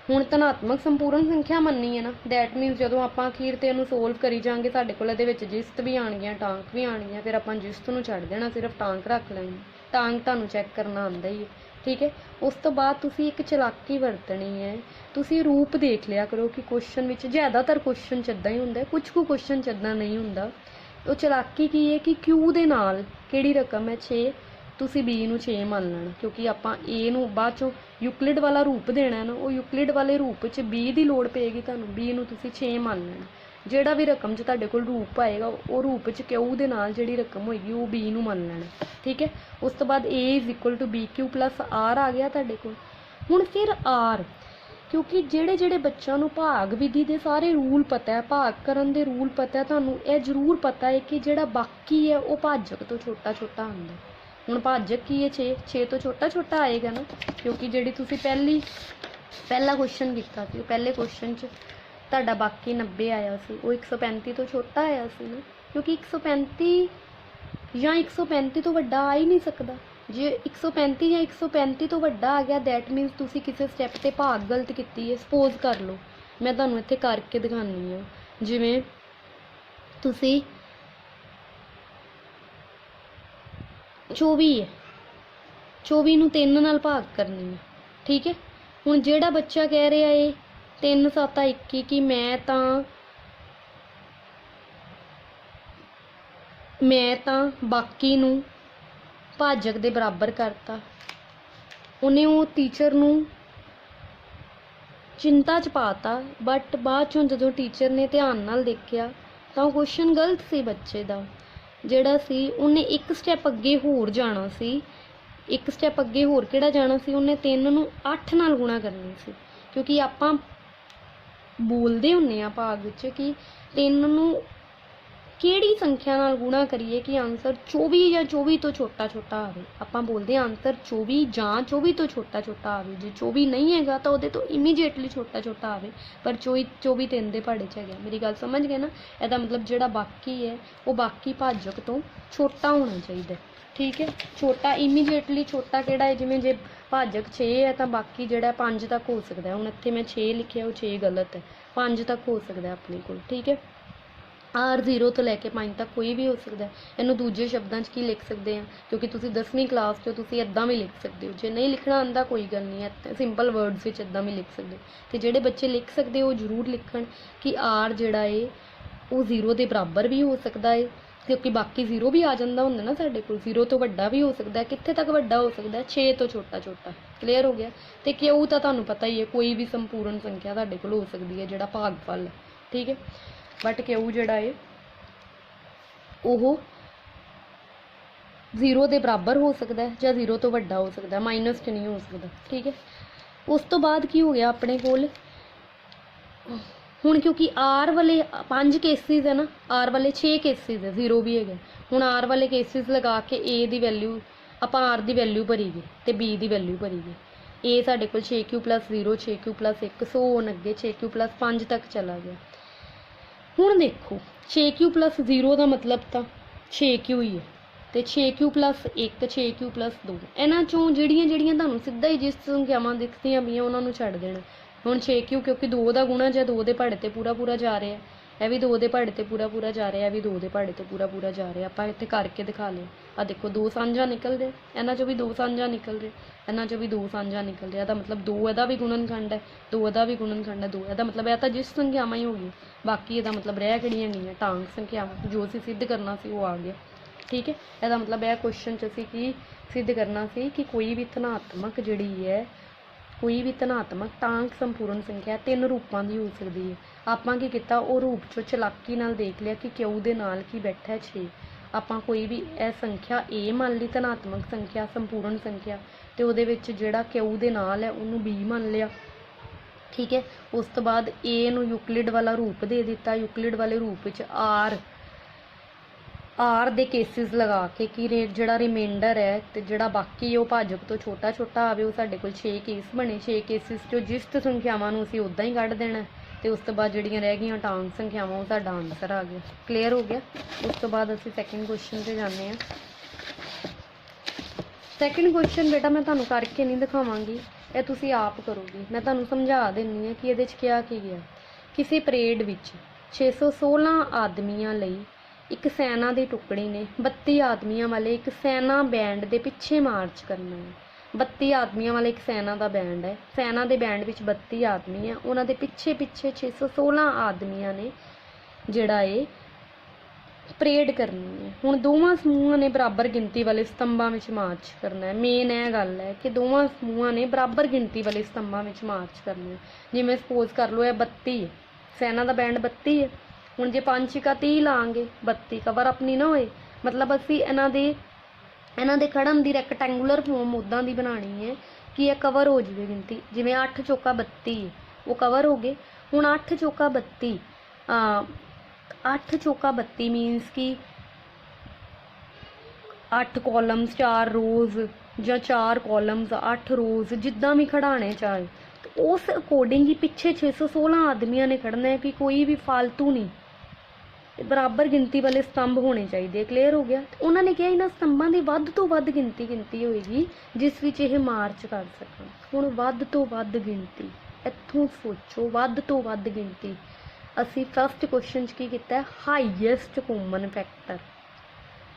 ਹੁਣ ਧਨਾਤਮਕ ਸੰਪੂਰਨ ਸੰਖਿਆ ਮੰਨੀ ਹੈ ਨਾ, ਦੈਟ ਮੀਨਸ ਜਦੋਂ ਆਪਾਂ ਅਖੀਰ ਤੇ ਇਹਨੂੰ ਸੋਲਵ ਕਰੀ ਜਾਵਾਂਗੇ ਸਾਡੇ ਕੋਲ ਇਹਦੇ ਵਿੱਚ ਜਿਸਤ ਵੀ ਆਉਣਗੀਆਂ, ਟਾਂਕ ਵੀ ਆਉਣਗੀਆਂ। ਫਿਰ ਆਪਾਂ ਜਿਸਤ ਨੂੰ ਛੱਡ ਦੇਣਾ, ਸਿਰਫ ਟਾਂਕ ਰੱਖ ਲੈਣੀ। ਟਾਂਕ ਤੁਹਾਨੂੰ ਚੈੱਕ ਕਰਨਾ ਆਉਂਦਾ ਹੀ ਹੈ, ਠੀਕ ਹੈ। ਉਸ ਤੋਂ ਬਾਅਦ ਤੁਸੀਂ ਇੱਕ ਚਲਾਕੀ ਵਰਤਣੀ ਹੈ। ਤੁਸੀਂ ਰੂਪ ਦੇਖ ਲਿਆ ਕਰੋ ਕਿ ਕੁਐਸਚਨ ਵਿੱਚ ਜ਼ਿਆਦਾਤਰ ਕੁਐਸਚਨ 'ਚ ਇੱਦਾਂ ਹੀ ਹੁੰਦਾ, ਕੁਝ ਕੁ ਕੁਐਸਚਨ 'ਚ ਇੱਦਾਂ ਨਹੀਂ ਹੁੰਦਾ। ਉਹ ਚਲਾਕੀ ਕੀ ਹੈ ਕਿ Q ਦੇ ਨਾਲ ਕਿਹੜੀ ਰਕਮ ਹੈ 6, ਤੁਸੀਂ B ਨੂੰ 6 ਮੰਨ ਲੈਣਾ ਕਿਉਂਕਿ ਆਪਾਂ A ਨੂੰ ਬਾਅਦ 'ਚੋਂ ਯੂਕਲਿਡ ਵਾਲਾ ਰੂਪ ਦੇਣਾ ਨਾ, ਉਹ ਯੂਕਲਿਡ ਵਾਲੇ ਰੂਪ 'ਚ B ਦੀ ਲੋੜ ਪਏਗੀ ਤੁਹਾਨੂੰ। B ਨੂੰ ਤੁਸੀਂ 6 ਮੰਨ ਲੈਣਾ। ਜਿਹੜਾ ਵੀ ਰਕਮ 'ਚ ਤੁਹਾਡੇ ਕੋਲ ਰੂਪ ਆਏਗਾ ਉਹ ਰੂਪ 'ਚ Q ਦੇ ਨਾਲ ਜਿਹੜੀ ਰਕਮ ਹੋਏਗੀ ਉਹ B ਨੂੰ ਮੰਨ ਲੈਣਾ, ਠੀਕ ਹੈ। ਉਸ ਤੋਂ ਬਾਅਦ A = BQ + R ਆ ਗਿਆ ਤੁਹਾਡੇ ਕੋਲ। ਹੁਣ ਫਿਰ R, ਕਿਉਂਕਿ ਜਿਹੜੇ ਬੱਚਿਆਂ ਨੂੰ ਭਾਗ ਵਿਧੀ ਦੇ ਸਾਰੇ ਰੂਲ ਪਤਾ ਹੈ, ਭਾਗ ਕਰਨ ਦੇ ਰੂਲ ਪਤਾ ਹੈ, ਤੁਹਾਨੂੰ ਇਹ ਜ਼ਰੂਰ ਪਤਾ ਹੈ ਕਿ ਜਿਹੜਾ ਬਾਕੀ ਹੈ ਉਹ ਭਾਜਕ ਤੋਂ ਛੋਟਾ ਆਉਂਦਾ। ਹੁਣ ਭਾਜਕ ਕੀ ਹੈ 6 ਤੋਂ ਛੋਟਾ ਆਏਗਾ ਨਾ, ਕਿਉਂਕਿ ਜਿਹੜੀ ਤੁਸੀਂ ਪਹਿਲਾ ਕੁਐਸਚਨ ਕੀਤਾ ਸੀ ਉਹ ਪਹਿਲੇ ਕੁਐਸਚਨ 'ਚ ਤੁਹਾਡਾ ਬਾਕੀ 90 ਆਇਆ ਸੀ, ਉਹ 135 ਤੋਂ ਛੋਟਾ ਆਇਆ ਸੀ ਨਾ, ਕਿਉਂਕਿ 135 ਜਾਂ 135 ਤੋਂ ਵੱਡਾ ਆ ਹੀ ਨਹੀਂ ਸਕਦਾ। ਜੇ 135 ਜਾਂ 135 ਤੋਂ ਵੱਡਾ ਆ ਗਿਆ ਦੈਟ ਮੀਨਸ ਤੁਸੀਂ ਕਿਸੇ ਸਟੈਪ ਤੇ ਭਾਗ ਗਲਤ ਕੀਤੀ ਹੈ। ਸਪੋਜ਼ ਕਰ ਲਓ, ਮੈਂ ਤੁਹਾਨੂੰ ਇੱਥੇ ਕਰਕੇ ਦਿਖਾਉਂਦੀ ਹਾਂ, ਜਿਵੇਂ ਤੁਸੀਂ 24 ਹੈ, 24 ਨੂੰ 3 ਨਾਲ ਭਾਗ ਕਰਨੀ ਹੈ, ਠੀਕ ਹੈ। ਹੁਣ ਜਿਹੜਾ ਬੱਚਾ ਕਹਿ ਰਿਹਾ ਏ 3 7 21 ਕਿ ਮੈਂ ਤਾਂ ਬਾਕੀ ਨੂੰ ਭਾਜਕ ਦੇ ਬਰਾਬਰ ਕਰਤਾ, ਉਹਨੇ ਉਹ ਟੀਚਰ ਨੂੰ ਚਿੰਤਾ 'ਚ ਪਾਤਾ, ਬਟ ਬਾਅਦ ਚੋਂ ਜਦੋਂ ਟੀਚਰ ਨੇ ਧਿਆਨ ਨਾਲ ਦੇਖਿਆ ਤਾਂ ਉਹ ਕੁਐਸਚਨ ਗਲਤ ਸੀ ਬੱਚੇ ਦਾ। ਜਿਹੜਾ ਸੀ ਉਹਨੇ ਇੱਕ ਸਟੈਪ ਅੱਗੇ ਹੋਰ ਜਾਣਾ ਸੀ, ਇੱਕ ਸਟੈਪ ਅੱਗੇ ਹੋਰ ਕਿਹੜਾ ਜਾਣਾ ਸੀ, ਉਹਨੇ 3 ਨੂੰ 8 ਨਾਲ ਗੁਣਾ ਕਰਨੀ ਸੀ। ਕਿਉਂਕਿ ਆਪਾਂ ਬੋਲਦੇ ਹੁੰਦੇ ਆ ਭਾਗ ਵਿੱਚ ਕਿ 3 ਨੂੰ ਕਿਹੜੀ ਸੰਖਿਆ ਨਾਲ ਗੁਣਾ ਕਰੀਏ ਕਿ ਆਨਸਰ 24 ਜਾਂ 24 ਤੋਂ ਛੋਟਾ ਛੋਟਾ ਆਵੇ। ਆਪਾਂ ਬੋਲਦੇ ਹਾਂ ਆਨਸਰ 24 ਜਾਂ 24 ਤੋਂ ਛੋਟਾ ਛੋਟਾ ਆਵੇ। ਜੇ 24 ਨਹੀਂ ਹੈਗਾ ਤਾਂ ਉਹਦੇ ਤੋਂ ਇਮੀਡੀਏਟਲੀ ਛੋਟਾ ਛੋਟਾ ਆਵੇ, ਪਰ 24 3 ਦੇ ਪਹਾੜੇ 'ਚ ਹੈਗਾ। ਮੇਰੀ ਗੱਲ ਸਮਝ ਗਏ ਨਾ? ਇਹਦਾ ਮਤਲਬ ਜਿਹੜਾ ਬਾਕੀ ਹੈ ਉਹ ਬਾਕੀ ਭਾਜਕ ਤੋਂ ਛੋਟਾ ਹੋਣਾ ਚਾਹੀਦਾ, ਠੀਕ ਹੈ। ਛੋਟਾ ਇਮੀਡੀਏਟਲੀ ਛੋਟਾ ਕਿਹੜਾ ਹੈ? ਜਿਵੇਂ ਜੇ ਭਾਜਕ 6 ਹੈ ਤਾਂ ਬਾਕੀ ਜਿਹੜਾ 5 ਤੱਕ ਹੋ ਸਕਦਾ। ਹੁਣ ਇੱਥੇ ਮੈਂ 6 ਲਿਖਿਆ, ਉਹ 6 ਗਲਤ ਹੈ, 5 ਤੱਕ ਹੋ ਸਕਦਾ ਆਪਣੇ ਕੋਲ, ਠੀਕ ਹੈ। ਆਰ 0 ਤੋਂ ਲੈ ਕੇ 5 ਤੱਕ ਕੋਈ ਵੀ ਹੋ ਸਕਦਾ। ਇਹਨੂੰ ਦੂਜੇ ਸ਼ਬਦਾਂ 'ਚ ਕੀ ਲਿਖ ਸਕਦੇ ਹਾਂ? ਕਿਉਂਕਿ ਤੁਸੀਂ 10ਵੀਂ ਕਲਾਸ 'ਚ ਤੁਸੀਂ ਇੱਦਾਂ ਵੀ ਲਿਖ ਸਕਦੇ ਹੋ। ਜੇ ਨਹੀਂ ਲਿਖਣਾ ਆਉਂਦਾ ਕੋਈ ਗੱਲ ਨਹੀਂ ਹੈ, ਸਿੰਪਲ ਵਰਡਸ ਵਿੱਚ ਇੱਦਾਂ ਵੀ ਲਿਖ ਸਕਦੇ। ਅਤੇ ਜਿਹੜੇ ਬੱਚੇ ਲਿਖ ਸਕਦੇ ਉਹ ਜ਼ਰੂਰ ਲਿਖਣ ਕਿ ਆਰ ਜਿਹੜਾ ਹੈ ਉਹ 0 ਦੇ ਬਰਾਬਰ ਵੀ ਹੋ ਸਕਦਾ ਹੈ, ਕਿਉਂਕਿ ਬਾਕੀ 0 ਵੀ ਆ ਜਾਂਦਾ ਹੁੰਦਾ ਨਾ ਸਾਡੇ ਕੋਲ। 0 ਤੋਂ ਵੱਡਾ ਵੀ ਹੋ ਸਕਦਾ। ਕਿੱਥੇ ਤੱਕ ਵੱਡਾ ਹੋ ਸਕਦਾ? 6 ਤੋਂ ਛੋਟਾ ਛੋਟਾ। ਕਲੀਅਰ ਹੋ ਗਿਆ? ਅਤੇ ਕਿਉਂ ਤਾਂ ਤੁਹਾਨੂੰ ਪਤਾ ਹੀ ਹੈ, ਕੋਈ ਵੀ ਸੰਪੂਰਨ ਸੰਖਿਆ ਤੁਹਾਡੇ ਕੋਲ ਹੋ ਸਕਦੀ ਹੈ ਜਿਹੜਾ ਭਾਗਫਲ ਹੈ, ਠੀਕ ਹੈ। ਬਟ ਕਿਉਂ ਜਿਹੜਾ ਹੈ ਉਹ 0 ਦੇ ਬਰਾਬਰ ਹੋ ਸਕਦਾ ਜਾਂ 0 ਤੋਂ ਵੱਡਾ ਹੋ ਸਕਦਾ, ਮਾਈਨਸ 'ਚ ਨਹੀਂ ਹੋ ਸਕਦਾ, ਠੀਕ ਹੈ। ਉਸ ਤੋਂ ਬਾਅਦ ਕੀ ਹੋ ਗਿਆ ਆਪਣੇ ਕੋਲ? ਹੁਣ ਕਿਉਂਕਿ ਆਰ ਵਾਲੇ 5 ਕੇਸਿਸ ਹੈ ਨਾ, ਆਰ ਵਾਲੇ 6 ਕੇਸਿਸ ਹੈ, 0 ਵੀ ਹੈਗਾ। ਹੁਣ ਆਰ ਵਾਲੇ ਕੇਸਿਸ ਲਗਾ ਕੇ ਏ ਦੀ ਵੈਲਿਊ ਆਪਾਂ ਆਰ ਦੀ ਵੈਲਿਊ ਭਰੀ ਗਏ ਅਤੇ ਬੀ ਦੀ ਵੈਲਿਊ ਭਰੀ ਗਏ। ਏ ਸਾਡੇ ਕੋਲ 6Q + 0 6Q + 1 100 ਹੋਣ ਅੱਗੇ 6Q + 5 ਤੱਕ ਚਲਾ ਗਿਆ। ਹੁਣ ਦੇਖੋ 6Q + 0 ਦਾ ਮਤਲਬ ਤਾਂ 6Q ਹੀ ਹੈ, ਅਤੇ 6Q + 1 6Q + 2 ਇਹਨਾਂ 'ਚੋਂ ਜਿਹੜੀਆਂ ਤੁਹਾਨੂੰ ਸਿੱਧਾ ਹੀ ਜਿਸ ਸੰਖਿਆਵਾਂ ਦਿਖਦੀਆਂ ਪਈਆਂ ਉਹਨਾਂ ਨੂੰ ਛੱਡ ਦੇਣਾ। ਹੁਣ 6Q ਕਿਉਂਕਿ 2 ਦਾ ਗੁਣਾ ਜਾਂ 2 ਦੇ ਪਹਾੜੇ 'ਤੇ ਪੂਰਾ ਪੂਰਾ ਜਾ ਰਿਹਾ, ਇਹ ਵੀ 2 ਦੇ ਪਹਾੜੇ 'ਤੇ ਪੂਰਾ ਪੂਰਾ ਜਾ ਰਿਹਾ, ਇਹ ਵੀ 2 ਦੇ ਪਹਾੜੇ 'ਤੇ ਪੂਰਾ ਪੂਰਾ ਜਾ ਰਿਹਾ। ਆਪਾਂ ਇੱਥੇ ਕਰਕੇ ਦਿਖਾ ਲਿਆ, ਆਹ ਦੇਖੋ 2 ਸਾਂਝਾ ਨਿਕਲ ਰਿਹਾ, ਇਹਨਾਂ 'ਚੋਂ ਵੀ 2 ਸਾਂਝਾ ਨਿਕਲ ਰਿਹਾ, ਇਹਨਾਂ 'ਚੋਂ ਵੀ 2 ਸਾਂਝਾ ਨਿਕਲ ਰਿਹਾ। ਇਹਦਾ ਮਤਲਬ 2 ਇਹਦਾ ਵੀ ਗੁਣਨਖੰਡ ਹੈ, 2 ਇਹਦਾ ਵੀ ਗੁਣਨਖੰਡ ਹੈ, 2 ਇਹਦਾ ਮਤਲਬ ਇਹ ਤਾਂ ਜਿਸ ਸੰਖਿਆਵਾਂ ਹੀ ਹੋ ਗਈ। ਬਾਕੀ ਇਹਦਾ ਮਤਲਬ ਰਹਿ ਕਿਹੜੀਆਂ ਗਈਆਂ? ਟਾਂਗ ਸੰਖਿਆਵਾਂ। ਜੋ ਅਸੀਂ ਸਿੱਧ ਕਰਨਾ ਸੀ ਉਹ ਆ ਗਿਆ, ਠੀਕ ਹੈ। ਇਹਦਾ ਮਤਲਬ ਇਹ ਕੁਐਸਚਨ 'ਚ ਅਸੀਂ ਕੀ ਸਿੱਧ ਕਰਨਾ ਸੀ ਕਿ ਕੋਈ ਵੀ ਧਨਾਤਮਕ ਜਿਹੜੀ ਹੈ, ਕੋਈ ਵੀ ਧਨਾਤਮਕ ਟਾਂਗ ਸੰਪੂਰਨ ਸੰਖਿਆ 3 ਰੂਪਾਂ ਦੀ ਹੋ ਸਕਦੀ ਹੈ। ਆਪਾਂ ਕੀ ਕੀਤਾ? ਉਹ ਰੂਪ 'ਚੋਂ ਚਲਾਕੀ ਨਾਲ ਦੇਖ ਲਿਆ ਕਿ ਕਿਉ ਦੇ ਨਾਲ ਕੀ ਬੈਠਾ 6। ਆਪਾਂ ਕੋਈ ਵੀ ਇਹ ਸੰਖਿਆ ਏ ਮੰਨ ਲਈ ਧਨਾਤਮਕ ਸੰਖਿਆ ਸੰਪੂਰਨ ਸੰਖਿਆ, ਅਤੇ ਉਹਦੇ ਵਿੱਚ ਜਿਹੜਾ ਕਿਉ ਦੇ ਨਾਲ ਹੈ ਉਹਨੂੰ ਬੀ ਮੰਨ ਲਿਆ, ਠੀਕ ਹੈ। ਉਸ ਤੋਂ ਬਾਅਦ ਏ ਨੂੰ ਯੂਕਲਿਡ ਵਾਲਾ ਰੂਪ ਦੇ ਦਿੱਤਾ। ਯੂਕਲਿਡ ਵਾਲੇ ਰੂਪ ਵਿੱਚ ਆਰ ਦੇ ਕੇਸਿਸ ਲਗਾ ਕੇ ਕਿ ਜਿਹੜਾ ਰਿਮਾਈਂਡਰ ਹੈ ਅਤੇ ਜਿਹੜਾ ਬਾਕੀ ਉਹ ਭਾਜਕ ਤੋਂ ਛੋਟਾ ਛੋਟਾ ਆਵੇ, ਉਹ ਸਾਡੇ ਕੋਲ 6 ਕੇਸ ਬਣੇ। 6 ਕੇਸਿਸ 'ਚੋਂ ਜਿਸਤ ਸੰਖਿਆਵਾਂ ਨੂੰ ਅਸੀਂ ਉੱਦਾਂ ਹੀ ਕੱਢ ਦੇਣਾ, ਅਤੇ ਉਸ ਤੋਂ ਬਾਅਦ ਜਿਹੜੀਆਂ ਰਹਿ ਗਈਆਂ ਟਾਂਗ ਸੰਖਿਆਵਾਂ ਉਹ ਸਾਡਾ ਆਨਸਰ ਆ ਗਿਆ। ਕਲੀਅਰ ਹੋ ਗਿਆ? ਉਸ ਤੋਂ ਬਾਅਦ ਅਸੀਂ ਸੈਕਿੰਡ ਕੁਐਸਚਨ 'ਤੇ ਜਾਂਦੇ ਹਾਂ। ਸੈਕਿੰਡ ਕੁਐਸਚਨ ਬੇਟਾ ਮੈਂ ਤੁਹਾਨੂੰ ਕਰਕੇ ਨਹੀਂ ਦਿਖਾਵਾਂਗੀ, ਇਹ ਤੁਸੀਂ ਆਪ ਕਰੋਗੇ। ਮੈਂ ਤੁਹਾਨੂੰ ਸਮਝਾ ਦਿੰਦੀ ਹਾਂ ਕਿ ਇਹਦੇ 'ਚ ਕਿਹਾ ਕੀ ਗਿਆ। ਕਿਸੇ ਪਰੇਡ ਵਿੱਚ 616 ਆਦਮੀਆਂ ਲਈ ਇੱਕ ਸੈਨਾ ਦੀ ਟੁਕੜੀ ਨੇ 32 ਆਦਮੀਆਂ ਵਾਲੇ ਇੱਕ ਸੈਨਾ ਬੈਂਡ ਦੇ ਪਿੱਛੇ ਮਾਰਚ ਕਰਨਾ ਹੈ। 32 ਆਦਮੀਆਂ ਵਾਲਾ ਇੱਕ ਸੈਨਾ ਦਾ ਬੈਂਡ ਹੈ, ਸੈਨਾ ਦੇ ਬੈਂਡ ਵਿੱਚ 32 ਆਦਮੀ ਹੈ, ਉਹਨਾਂ ਦੇ ਪਿੱਛੇ 616 ਆਦਮੀਆਂ ਨੇ ਜਿਹੜਾ ਇਹ ਪਰੇਡ ਕਰਨੀ ਹੈ। ਹੁਣ ਦੋਵਾਂ ਸਮੂਹਾਂ ਨੇ ਬਰਾਬਰ ਗਿਣਤੀ ਵਾਲੇ ਸਤੰਭਾਂ ਵਿੱਚ ਮਾਰਚ ਕਰਨਾ ਹੈ। ਮੇਨ ਇਹ ਗੱਲ ਹੈ ਕਿ ਦੋਵਾਂ ਸਮੂਹਾਂ ਨੇ ਬਰਾਬਰ ਗਿਣਤੀ ਵਾਲੇ ਸਤੰਭਾਂ ਵਿੱਚ ਮਾਰਚ ਕਰਨਾ ਹੈ। ਜਿਵੇਂ ਸਪੋਜ਼ ਕਰ ਲਓ ਇਹ 32 ਹੈ, ਸੈਨਾ ਦਾ ਬੈਂਡ 32 ਹੈ। ਹੁਣ ਜੇ 5 ਛਿੱਕਾ 30 ਲਾਂਗੇ, 32 ਕਵਰ ਅਪ ਨਹੀਂ ਨਾ ਹੋਏ, ਮਤਲਬ ਅਸੀਂ ਇਹਨਾਂ ਦੇ ਖੜਨ ਦੀ ਰੈਕਟੈਂਗੂਲਰ ਫੋਰਮ ਉੱਦਾਂ ਦੀ ਬਣਾਉਣੀ ਹੈ ਕਿ ਇਹ ਕਵਰ ਹੋ ਜਾਵੇ ਗਿਣਤੀ। ਜਿਵੇਂ 8 ਚੌਕਾ 32 ਹੈ, ਉਹ ਕਵਰ ਹੋ ਗਏ। ਹੁਣ 8 ਚੌਕਾ 32 8 ਚੌਕਾ 32 ਮੀਨਸ ਕਿ 8 ਕਾਲਮਸ 4 ਰੋਜ਼ ਜਾਂ 4 ਕਾਲਮਸ 8 ਰੋਜ਼ ਜਿੱਦਾਂ ਵੀ ਖੜਾਣੇ ਚਾਹੇ उस अकॉर्डिंग ही पिछे 616 आदमियों ने खड़ना है कि कोई भी फालतू नहीं, बराबर गिनती वाले स्तंभ होने चाहिए। क्लीयर हो गया। उन्होंने कहा इन्हां स्तंभां ਦੀ ਵੱਧ ਤੋਂ ਵੱਧ गिनती होएगी जिस ਵਿੱਚ ਇਹ ਮਾਰਚ ਕਰ ਸਕਣ। ਹੁਣ ਵੱਧ ਤੋਂ ਵੱਧ ਗਿਣਤੀ, ਇੱਥੋਂ ਸੋਚੋ, ਵੱਧ ਤੋਂ ਵੱਧ ਗਿਣਤੀ। ਅਸੀਂ ਫਸਟ ਕੁਐਸਚਨ 'ਚ ਕੀ ਕੀਤਾ, ਹਾਈਐਸਟ ਕਾਮਨ ਫੈਕਟਰ।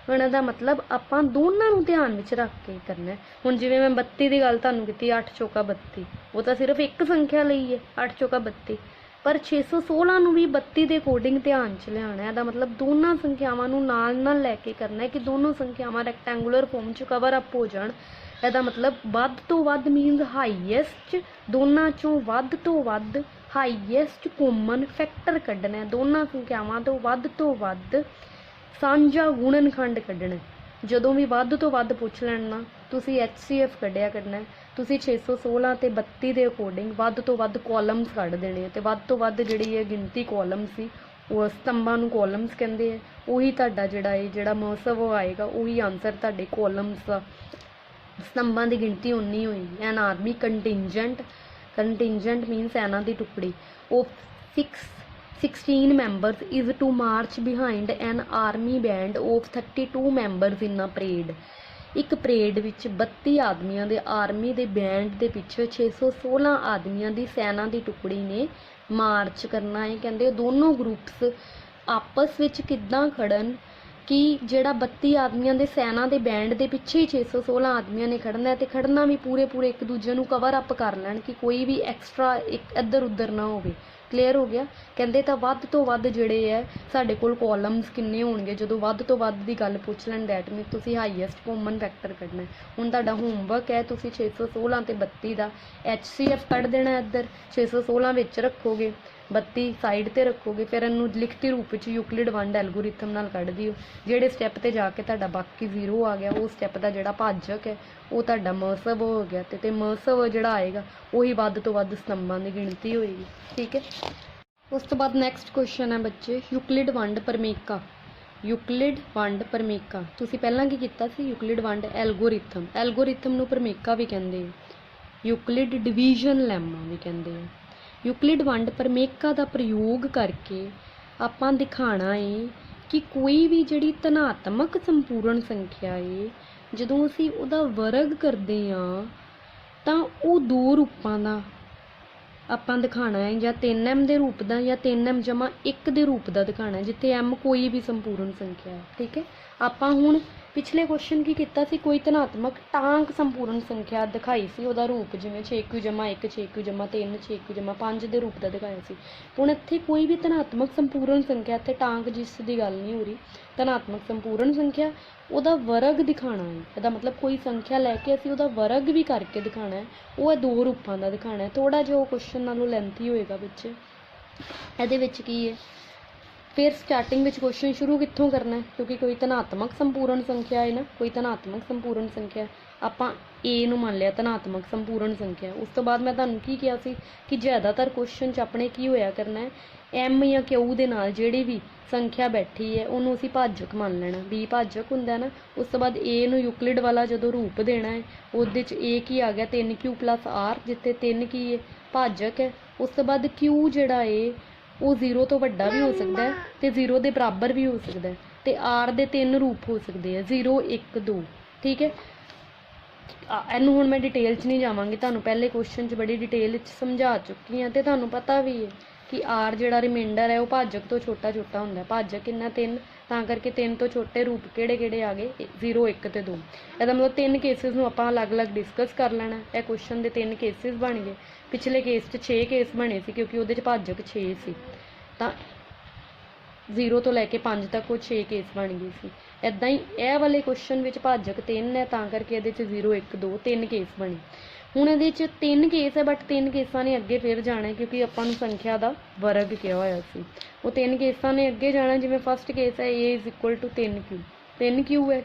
ਹੁਣ ਇਹਦਾ ਮਤਲਬ ਆਪਾਂ ਦੋਨਾਂ ਨੂੰ ਧਿਆਨ ਵਿੱਚ ਰੱਖ ਕੇ ਕਰਨਾ। ਹੁਣ ਜਿਵੇਂ ਮੈਂ 32 ਦੀ ਗੱਲ ਤੁਹਾਨੂੰ ਕੀਤੀ, 8 ਚੌਕਾ 32, ਉਹ ਤਾਂ ਸਿਰਫ ਇੱਕ ਸੰਖਿਆ ਲਈ ਹੈ, 8 ਚੌਕਾ 32, पर 616 ਨੂੰ ਵੀ 32 ਦੇ ਅਕੋਰਡਿੰਗ ਧਿਆਨ 'ਚ ਲਿਆਉਣਾ ਹੈ। ਇਹਦਾ ਮਤਲਬ ਦੋਨਾਂ ਸੰਖਿਆਵਾਂ ਨੂੰ ਨਾਲ ਲੈ ਕੇ ਕਰਨਾ ਹੈ ਕਿ ਦੋਨੋਂ ਸੰਖਿਆਵਾਂ ਰੈਕਟੈਂਗੂਲਰ ਫਾਰਮ 'ਚ ਕਵਰ ਅਪ ਹੋ ਜਾਣ। ਇਹਦਾ ਮਤਲਬ ਵੱਧ ਤੋਂ ਵੱਧ ਮੀਨਸ ਹਾਈਐਸਟ, ਦੋਨਾਂ 'ਚੋਂ ਵੱਧ ਤੋਂ ਵੱਧ ਹਾਈਐਸਟ ਕਾਮਨ ਫੈਕਟਰ ਕੱਢਣਾ ਹੈ। ਦੋਨਾਂ ਸੰਖਿਆਵਾਂ ਤੋਂ ਵੱਧ ਸਾਂਝਾ ਗੁਣਨਖੰਡ ਕੱਢਣਾ। ਜਦੋਂ ਵੀ ਵੱਧ ਤੋਂ ਵੱਧ ਪੁੱਛ ਲੈਣ ਨਾ, ਤੁਸੀਂ HCF ਕੱਢਿਆ ਕਰਨਾ। ਤੁਸੀਂ 616 ਤੇ 32 ਦੇ ਅਕੋਰਡਿੰਗ ਵੱਧ ਤੋਂ ਵੱਧ ਕਾਲਮਸ ਕੱਢ ਦੇਣੇ ਆ, ਤੇ ਵੱਧ ਤੋਂ ਵੱਧ ਜਿਹੜੀ ਇਹ ਗਿਣਤੀ ਕਾਲਮ ਸੀ, ਉਹ ਸਤੰਭਾਂ ਨੂੰ ਕਾਲਮਸ ਕਹਿੰਦੇ ਆ। ਉਹੀ ਤੁਹਾਡਾ ਜਿਹੜਾ ਮਹੱਤਵ ਆਏਗਾ, ਉਹੀ ਆਨਸਰ ਤੁਹਾਡੇ ਕਾਲਮਸ ਦਾ। ਸਤੰਭਾਂ ਦੀ ਗਿਣਤੀ ਉਨੀ ਹੋਏਗੀ। ਐਨ ਆਰਮੀ ਕੰਟਿੰਜੈਂਟ ਮੀਨਸ ਸੈਨਾ ਦੀ ਟੁਕੜੀ ਉਹ 16 members is to march behind an army band of 32 members in a parade। ਇੱਕ ਪਰੇਡ ਵਿੱਚ 32 ਆਦਮੀਆਂ ਦੇ ਆਰਮੀ ਦੇ ਬੈਂਡ ਦੇ ਪਿੱਛੇ 616 ਆਦਮੀਆਂ ਦੀ ਸੈਨਾ ਦੀ ਟੁਕੜੀ ਨੇ ਮਾਰਚ ਕਰਨਾ ਹੈ। ਕਹਿੰਦੇ ਦੋਨੋਂ ਗਰੁੱਪਸ ਆਪਸ ਵਿੱਚ ਕਿੱਦਾਂ ਖੜਨ ਕਿ ਜਿਹੜਾ 32 ਆਦਮੀਆਂ ਦੇ ਸੈਨਾ ਦੇ ਬੈਂਡ ਦੇ ਪਿੱਛੇ ਹੀ 616 ਆਦਮੀਆਂ ਨੇ ਖੜਨਾ ਹੈ, ਤੇ ਖੜਨਾ ਵੀ ਪੂਰੇ ਇੱਕ ਦੂਜੇ ਨੂੰ ਕਵਰ ਅਪ ਕਰ ਲੈਣ ਕਿ ਕੋਈ ਵੀ ਐਕਸਟਰਾ ਇੱਧਰ ਉੱਧਰ ਨਾ ਹੋਵੇ। ਕਲੀਅਰ ਹੋ ਗਿਆ। ਕਹਿੰਦੇ ਤਾਂ ਵੱਧ ਤੋਂ ਵੱਧ ਜਿਹੜੇ ਹੈ ਸਾਡੇ ਕੋਲ ਕਾਲਮਸ ਕਿੰਨੇ ਹੋਣਗੇ, ਜਦੋਂ ਵੱਧ ਤੋਂ ਵੱਧ ਦੀ ਗੱਲ ਪੁੱਛ ਲੈਣ ਦੈਟ ਮੀਨਸ ਤੁਸੀਂ ਹਾਈਐਸਟ ਕਾਮਨ ਫੈਕਟਰ ਕੱਢਣਾ। ਹੁਣ ਤੁਹਾਡਾ ਹੋਮਵਰਕ ਹੈ, ਤੁਸੀਂ 616 ਤੇ 32 ਦਾ HCF ਕੱਢ ਦੇਣਾ। ਇੱਧਰ 616 ਵਿੱਚ ਰੱਖੋਗੇ, 32 ਸਾਈਡ ਤੇ ਰੱਖੋਗੇ, ਫਿਰ ਇਹਨੂੰ ਲਿਖਤੀ ਰੂਪ ਵਿੱਚ ਯੂਕਲਿਡ ਵੰਡ ਐਲਗੋਰਿਥਮ ਨਾਲ ਕੱਢ ਦਿਓ। ਜਿਹੜੇ ਸਟੈਪ ਤੇ ਜਾ ਕੇ ਤੁਹਾਡਾ ਬਾਕੀ 0 ਆ ਗਿਆ, ਉਹ ਸਟੈਪ ਦਾ ਜਿਹੜਾ ਭਾਜਕ ਹੈ ਉਹ ਤੁਹਾਡਾ ਮਹੱਤਵ ਹੋ ਗਿਆ, ਤੇ ਮਹੱਤਵ ਜਿਹੜਾ ਆਏਗਾ ਉਹੀ ਵੱਧ ਤੋਂ ਵੱਧ ਸਤੰਭਾਂ ਦੀ ਗਿਣਤੀ ਹੋਏਗੀ। ਠੀਕ ਹੈ। ਉਸ ਤੋਂ ਬਾਅਦ ਨੈਕਸਟ ਕੁਐਸਚਨ ਹੈ ਬੱਚੇ, ਯੂਕਲਿਡ ਵੰਡ ਪਰਮੇਕਾ। ਯੂਕਲਿਡ ਵੰਡ ਪਰਮੇਕਾ ਤੁਸੀਂ ਪਹਿਲਾਂ ਕੀ ਕੀਤਾ ਸੀ, ਯੂਕਲਿਡ ਵੰਡ ਐਲਗੋਰਿਥਮ ਨੂੰ ਪਰਮੇਕਾ ਵੀ ਕਹਿੰਦੇ ਆ, ਯੂਕਲਿਡ ਡਿਵੀਜ਼ਨ ਲੈਮਾ ਵੀ ਕਹਿੰਦੇ ਆ। ਯੂਕਲਿਡ ਵੰਡ ਪਰਮੇਕਾ ਦਾ ਪ੍ਰਯੋਗ ਕਰਕੇ ਆਪਾਂ ਦਿਖਾਣਾ ਹੈ ਕਿ ਕੋਈ ਵੀ ਜਿਹੜੀ ਧਨਾਤਮਕ ਸੰਪੂਰਨ ਸੰਖਿਆ ਹੈ, ਜਦੋਂ ਅਸੀਂ ਉਹਦਾ ਵਰਗ ਕਰਦੇ ਹਾਂ ਤਾਂ ਉਹ ਦੋ ਰੂਪਾਂ ਦਾ ਆਪਾਂ ਦਿਖਾਣਾ ਹੈ, ਜਾਂ 3m ਦੇ ਰੂਪ ਦਾ ਜਾਂ 3m ਜਮਾ 1 ਦੇ ਰੂਪ ਦਾ ਦਿਖਾਣਾ ਹੈ, ਜਿੱਥੇ m ਕੋਈ ਵੀ ਸੰਪੂਰਨ ਸੰਖਿਆ ਹੈ। ਠੀਕ ਹੈ। ਆਪਾਂ ਹੁਣ ਪਿਛਲੇ ਕੁਐਸਚਨ ਕੀ ਕੀਤਾ ਸੀ, ਕੋਈ ਧਨਾਤਮਕ ਟਾਂਕ ਸੰਪੂਰਨ ਸੰਖਿਆ ਦਿਖਾਈ ਸੀ, ਉਹਦਾ ਰੂਪ ਜਿਵੇਂ 6q ਜਮਾ 1 6q ਜਮਾ 3 6q ਜਮਾ 5 ਦੇ ਰੂਪ ਦਾ ਦਿਖਾਇਆ ਸੀ। ਹੁਣ ਇੱਥੇ ਕੋਈ ਵੀ ਧਨਾਤਮਕ ਸੰਪੂਰਨ ਸੰਖਿਆ, ਤੇ ਟਾਂਕ ਜਿਸ ਦੀ ਗੱਲ ਨਹੀਂ ਹੋ ਰਹੀ, ਧਨਾਤਮਕ ਸੰਪੂਰਨ ਸੰਖਿਆ ਉਹਦਾ ਵਰਗ ਦਿਖਾਣਾ ਹੈ। ਇਹਦਾ ਮਤਲਬ ਕੋਈ ਸੰਖਿਆ ਲੈ ਕੇ ਅਸੀਂ ਉਹਦਾ ਵਰਗ ਵੀ ਕਰਕੇ ਦਿਖਾਣਾ ਹੈ, ਉਹ ਇਹ ਦੋ ਰੂਪਾਂ ਦਾ ਦਿਖਾਣਾ ਹੈ। ਥੋੜਾ ਜਿਹਾ ਉਹ ਕੁਐਸਚਨ ਨਾਲੋਂ ਲੈਂਥੀ ਹੋਏਗਾ ਬੱਚੇ। ਇਹਦੇ ਵਿੱਚ ਕੀ ਹੈ, ਫਿਰ ਸਟਾਰਟਿੰਗ ਵਿੱਚ ਕੁਐਸਚਨ ਸ਼ੁਰੂ ਕਿੱਥੋਂ ਕਰਨਾ ਹੈ, ਕਿਉਂਕਿ ਕੋਈ ਧਨਾਤਮਕ ਸੰਪੂਰਨ ਸੰਖਿਆ ਹੈ ਨਾ, ਕੋਈ ਧਨਾਤਮਕ ਸੰਪੂਰਨ ਸੰਖਿਆ ਆਪਾਂ A ਨੂੰ ਮੰਨ ਲਿਆ ਧਨਾਤਮਕ ਸੰਪੂਰਨ ਸੰਖਿਆ। ਉਸ ਤੋਂ ਬਾਅਦ ਮੈਂ ਤੁਹਾਨੂੰ ਕੀ ਕਿਹਾ ਸੀ ਕਿ ਜ਼ਿਆਦਾਤਰ ਕੁਐਸਚਨ 'ਚ ਆਪਣੇ ਕੀ ਹੋਇਆ ਕਰਨਾ ਹੈ, M ਜਾਂ Q ਦੇ ਨਾਲ ਜਿਹੜੀ ਵੀ ਸੰਖਿਆ ਬੈਠੀ ਹੈ ਉਹਨੂੰ ਅਸੀਂ ਭਾਜਕ ਮੰਨ ਲੈਣਾ, B ਭਾਜਕ ਹੁੰਦਾ ਨਾ। ਉਸ ਤੋਂ ਬਾਅਦ A ਨੂੰ ਯੂਕਲਿਡ ਵਾਲਾ ਜਦੋਂ ਰੂਪ ਦੇਣਾ ਹੈ, ਉਹਦੇ 'ਚ A ਕੀ ਆ ਗਿਆ 3q + r, ਜਿੱਥੇ 3 ਕੀ ਹੈ ਭਾਜਕ ਹੈ। ਉਸ ਤੋਂ ਬਾਅਦ Q ਜਿਹੜਾ ਹੈ ਉਹ 0 ਤੋਂ ਵੱਡਾ ਵੀ ਹੋ ਸਕਦਾ ਹੈ ਤੇ 0 ਦੇ ਬਰਾਬਰ ਵੀ ਹੋ ਸਕਦਾ ਹੈ, ਤੇ R ਦੇ 3 ਰੂਪ ਹੋ ਸਕਦੇ ਆ 0 1 2। ਠੀਕ ਹੈ। ਇਹਨੂੰ ਹੁਣ ਮੈਂ ਡਿਟੇਲ 'ਚ ਨਹੀਂ ਜਾਵਾਂਗੀ, ਤੁਹਾਨੂੰ ਪਹਿਲੇ ਕੁਐਸਚਨ 'ਚ ਬੜੀ ਡਿਟੇਲ ਵਿੱਚ ਸਮਝਾ ਚੁੱਕੀ ਹਾਂ, ਤੇ ਤੁਹਾਨੂੰ ਪਤਾ ਵੀ ਹੈ ਕਿ R ਜਿਹੜਾ ਰਿਮਾਈਂਡਰ ਹੈ ਉਹ ਭਾਜਕ ਤੋਂ ਛੋਟਾ ਹੁੰਦਾ। ਭਾਜਕ ਕਿੰਨਾ 3, ਤਾਂ ਕਰਕੇ 3 ਤੋਂ ਛੋਟੇ ਰੂਪ ਕਿਹੜੇ ਆ ਗਏ 0 1 ਤੇ 2। ਇਹਦਾ ਮਤਲਬ 3 ਕੇਸਿਸ ਨੂੰ ਆਪਾਂ ਅਲੱਗ-ਅਲੱਗ ਡਿਸਕਸ ਕਰ ਲੈਣਾ। ਇਹ ਕੁਐਸਚਨ ਦੇ 3 ਕੇਸਿਸ ਬਣ ਗਏ। ਪਿਛਲੇ ਕੇਸ 'ਚ 6 ਕੇਸ ਬਣੇ ਸੀ ਕਿਉਂਕਿ ਉਹਦੇ 'ਚ ਭਾਜਕ 6 ਸੀ, ਤਾਂ 0 ਤੋਂ ਲੈ ਕੇ 5 ਤੱਕ ਉਹ 6 ਕੇਸ ਬਣ ਗਏ ਸੀ। ਇੱਦਾਂ ਹੀ ਇਹ ਵਾਲੇ ਕੁਐਸਚਨ ਵਿੱਚ ਭਾਜਕ 3 ਹੈ, ਤਾਂ ਕਰਕੇ ਇਹਦੇ 'ਚ 0 1 2 3 ਕੇਸ ਬਣੇ। ਹੁਣ ਇਹਦੇ 'ਚ 3 ਕੇਸ ਹੈ, ਬਟ 3 ਕੇਸਾਂ ਨੇ ਅੱਗੇ ਫਿਰ ਜਾਣਾ ਕਿਉਂਕਿ ਆਪਾਂ ਨੂੰ ਸੰਖਿਆ ਦਾ ਵਰਗ ਕਿਹਾ ਹੋਇਆ ਸੀ। ਉਹ 3 ਕੇਸਾਂ ਨੇ ਅੱਗੇ ਜਾਣਾ। ਜਿਵੇਂ ਫਸਟ ਕੇਸ ਹੈ A = 3q, 3q ਹੈ।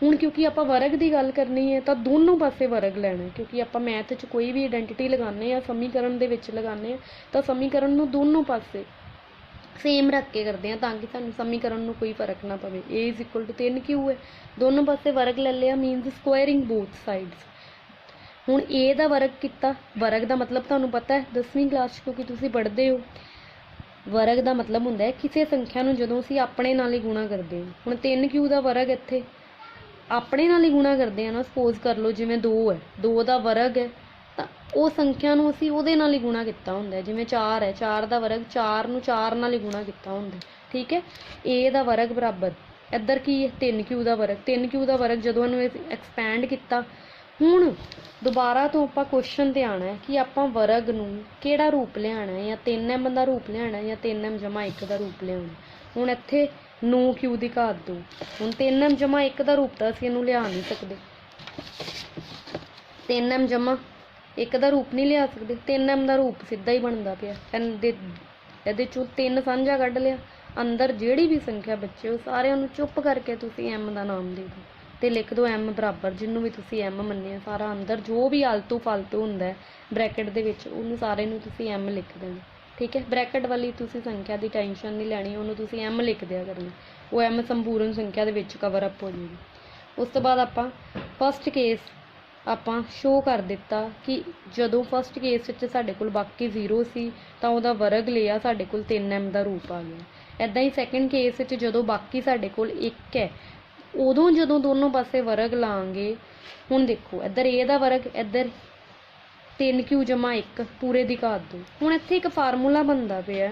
ਹੁਣ ਕਿਉਂਕਿ ਆਪਾਂ ਵਰਗ ਦੀ ਗੱਲ ਕਰਨੀ ਹੈ ਤਾਂ ਦੋਨੋਂ ਪਾਸੇ ਵਰਗ ਲੈਣਾ, ਕਿਉਂਕਿ ਆਪਾਂ ਮੈਥ 'ਚ ਕੋਈ ਵੀ ਆਇਡੈਂਟੀਟੀ ਲਗਾਉਂਦੇ ਹਾਂ, ਸਮੀਕਰਨ ਦੇ ਵਿੱਚ ਲਗਾਉਂਦੇ ਹਾਂ, ਤਾਂ ਸਮੀਕਰਨ ਨੂੰ ਦੋਨੋਂ ਪਾਸੇ ਸੇਮ ਰੱਖ ਕੇ ਕਰਦੇ ਹਾਂ ਤਾਂ ਕਿ ਸਾਨੂੰ ਸਮੀਕਰਨ ਨੂੰ ਕੋਈ ਫਰਕ ਨਾ ਪਵੇ। A = 3q ਹੈ, ਦੋਨੋਂ ਪਾਸੇ ਵਰਗ ਲੈ ਲਿਆ, ਮੀਨਸ ਸਕੁਆਇਰਿੰਗ ਬੋਥ ਸਾਈਡਸ। ਹੁਣ ए ਦਾ ਵਰਗ ਕੀਤਾ। ਵਰਗ ਦਾ ਮਤਲਬ ਤੁਹਾਨੂੰ ਪਤਾ ਹੈ 10ਵੀਂ ਕਲਾਸ 'ਚ, ਕਿਉਂਕਿ ਤੁਸੀਂ ਪੜ੍ਹਦੇ ਹੋ। ਵਰਗ ਦਾ ਮਤਲਬ ਹੁੰਦਾ ਹੈ ਕਿਸੇ ਸੰਖਿਆ ਨੂੰ ਜਦੋਂ ਅਸੀਂ ਆਪਣੇ ਨਾਲ ਹੀ ਗੁਣਾ ਕਰਦੇ ਹਾਂ। ਹੁਣ 3q ਦਾ ਵਰਗ ਇੱਥੇ ਆਪਣੇ ਨਾਲ ਹੀ ਗੁਣਾ ਕਰਦੇ ਹਾਂ ਨਾ। ਸਪੋਜ਼ ਕਰ ਲਓ ਜਿਵੇਂ 2 ਹੈ, 2 ਦਾ ਵਰਗ ਹੈ ਤਾਂ ਉਹ ਸੰਖਿਆ ਨੂੰ ਅਸੀਂ ਉਹਦੇ ਨਾਲ ਹੀ ਗੁਣਾ ਕੀਤਾ ਹੁੰਦਾ। ਜਿਵੇਂ 4 ਹੈ, 4 ਦਾ ਵਰਗ 4 ਨੂੰ 4 ਨਾਲ ਹੀ ਗੁਣਾ ਕੀਤਾ ਹੁੰਦਾ। ਠੀਕ ਹੈ। a ਦਾ ਵਰਗ ਬਰਾਬਰ ਇੱਧਰ ਕੀ ਹੈ 3q ਦਾ ਵਰਗ। 3q ਦਾ ਵਰਗ ਜਦੋਂ ਇਹਨੂੰ ਐਕਸਪੈਂਡ ਕੀਤਾ, ਹੁਣ ਦੁਬਾਰਾ ਤੋਂ ਆਪਾਂ ਕੁਐਸਚਨ ਤੇ ਆਉਣਾ ਹੈ ਕਿ ਆਪਾਂ ਵਰਗ ਨੂੰ ਕਿਹੜਾ ਰੂਪ ਲਿਆਉਣਾ ਹੈ, ਜਾਂ 3m ਦਾ ਰੂਪ ਲਿਆਉਣਾ ਜਾਂ 3m ਜਮਾ 1 ਦਾ ਰੂਪ ਲਿਆਉਣਾ। ਹੁਣ ਇੱਥੇ 9q ਦੀ ਘਾਤ 2। ਹੁਣ 3m ਜਮਾ 1 ਦਾ ਰੂਪ ਤਾਂ ਅਸੀਂ ਇਹਨੂੰ ਲਿਆ ਨਹੀਂ ਸਕਦੇ। 3m ਜਮਾ 1 ਦਾ ਰੂਪ ਨਹੀਂ ਲਿਆ ਸਕਦੇ। 3m ਦਾ ਰੂਪ ਸਿੱਧਾ ਹੀ ਬਣਦਾ ਪਿਆ। ਇਹਦੇ ਚੋਂ 3 ਸਾਂਝਾ ਕੱਢ ਲਿਆ। ਅੰਦਰ ਜਿਹੜੀ ਵੀ ਸੰਖਿਆ ਬੱਚੇ ਉਹ ਸਾਰਿਆਂ ਨੂੰ ਚੁੱਪ ਕਰਕੇ ਤੁਸੀਂ m ਦਾ ਨਾਮ ਦੇ ਦਿਓ ਤੇ ਲਿਖ ਦਿਓ m ਬਰਾਬਰ ਜਿਹਨੂੰ ਵੀ ਤੁਸੀਂ m ਮੰਨਿਆ। ਸਾਰਾ ਅੰਦਰ ਜੋ ਵੀ ਆਲਤੂ ਫਾਲਤੂ ਹੁੰਦਾ ਬ੍ਰੈਕਟ ਦੇ ਵਿੱਚ ਉਹਨੂੰ ਸਾਰੇ ਨੂੰ ਤੁਸੀਂ m ਲਿਖ ਦੇਣਾ। ਠੀਕ ਹੈ। ਬ੍ਰੈਕਟ ਵਾਲੀ ਤੁਸੀਂ ਸੰਖਿਆ ਦੀ ਟੈਨਸ਼ਨ ਨਹੀਂ ਲੈਣੀ, ਉਹਨੂੰ ਤੁਸੀਂ m ਲਿਖ ਦਿਆ ਕਰਨਾ। ਉਹ m ਸੰਪੂਰਨ ਸੰਖਿਆ ਦੇ ਵਿੱਚ ਕਵਰ ਅਪ ਹੋ ਜਾਏਗੀ। ਉਸ ਤੋਂ ਬਾਅਦ ਆਪਾਂ ਫਸਟ ਕੇਸ ਆਪਾਂ ਸ਼ੋ ਕਰ ਦਿੱਤਾ ਕਿ ਜਦੋਂ ਫਸਟ ਕੇਸ ਵਿੱਚ ਸਾਡੇ ਕੋਲ ਬਾਕੀ 0 ਸੀ ਤਾਂ ਉਹਦਾ ਵਰਗ ਲਿਆ, ਸਾਡੇ ਕੋਲ 3m ਦਾ ਰੂਪ ਆ ਗਿਆ। ਇੱਦਾਂ ਹੀ ਸੈਕਿੰਡ ਕੇਸ ਵਿੱਚ ਜਦੋਂ ਬਾਕੀ ਸਾਡੇ ਕੋਲ 1 ਹੈ, ਉਦੋਂ ਜਦੋਂ ਦੋਨੋਂ ਪਾਸੇ ਵਰਗ ਲਾਂਗੇ। ਹੁਣ ਦੇਖੋ ਇੱਧਰ a ਦਾ ਵਰਗ, ਇੱਧਰ 3q ਜਮਾ 1 ਪੂਰੇ ਦੀ ਘਾਤ 2। ਹੁਣ ਇੱਥੇ ਇੱਕ ਫਾਰਮੂਲਾ ਬਣਦਾ ਪਿਆ।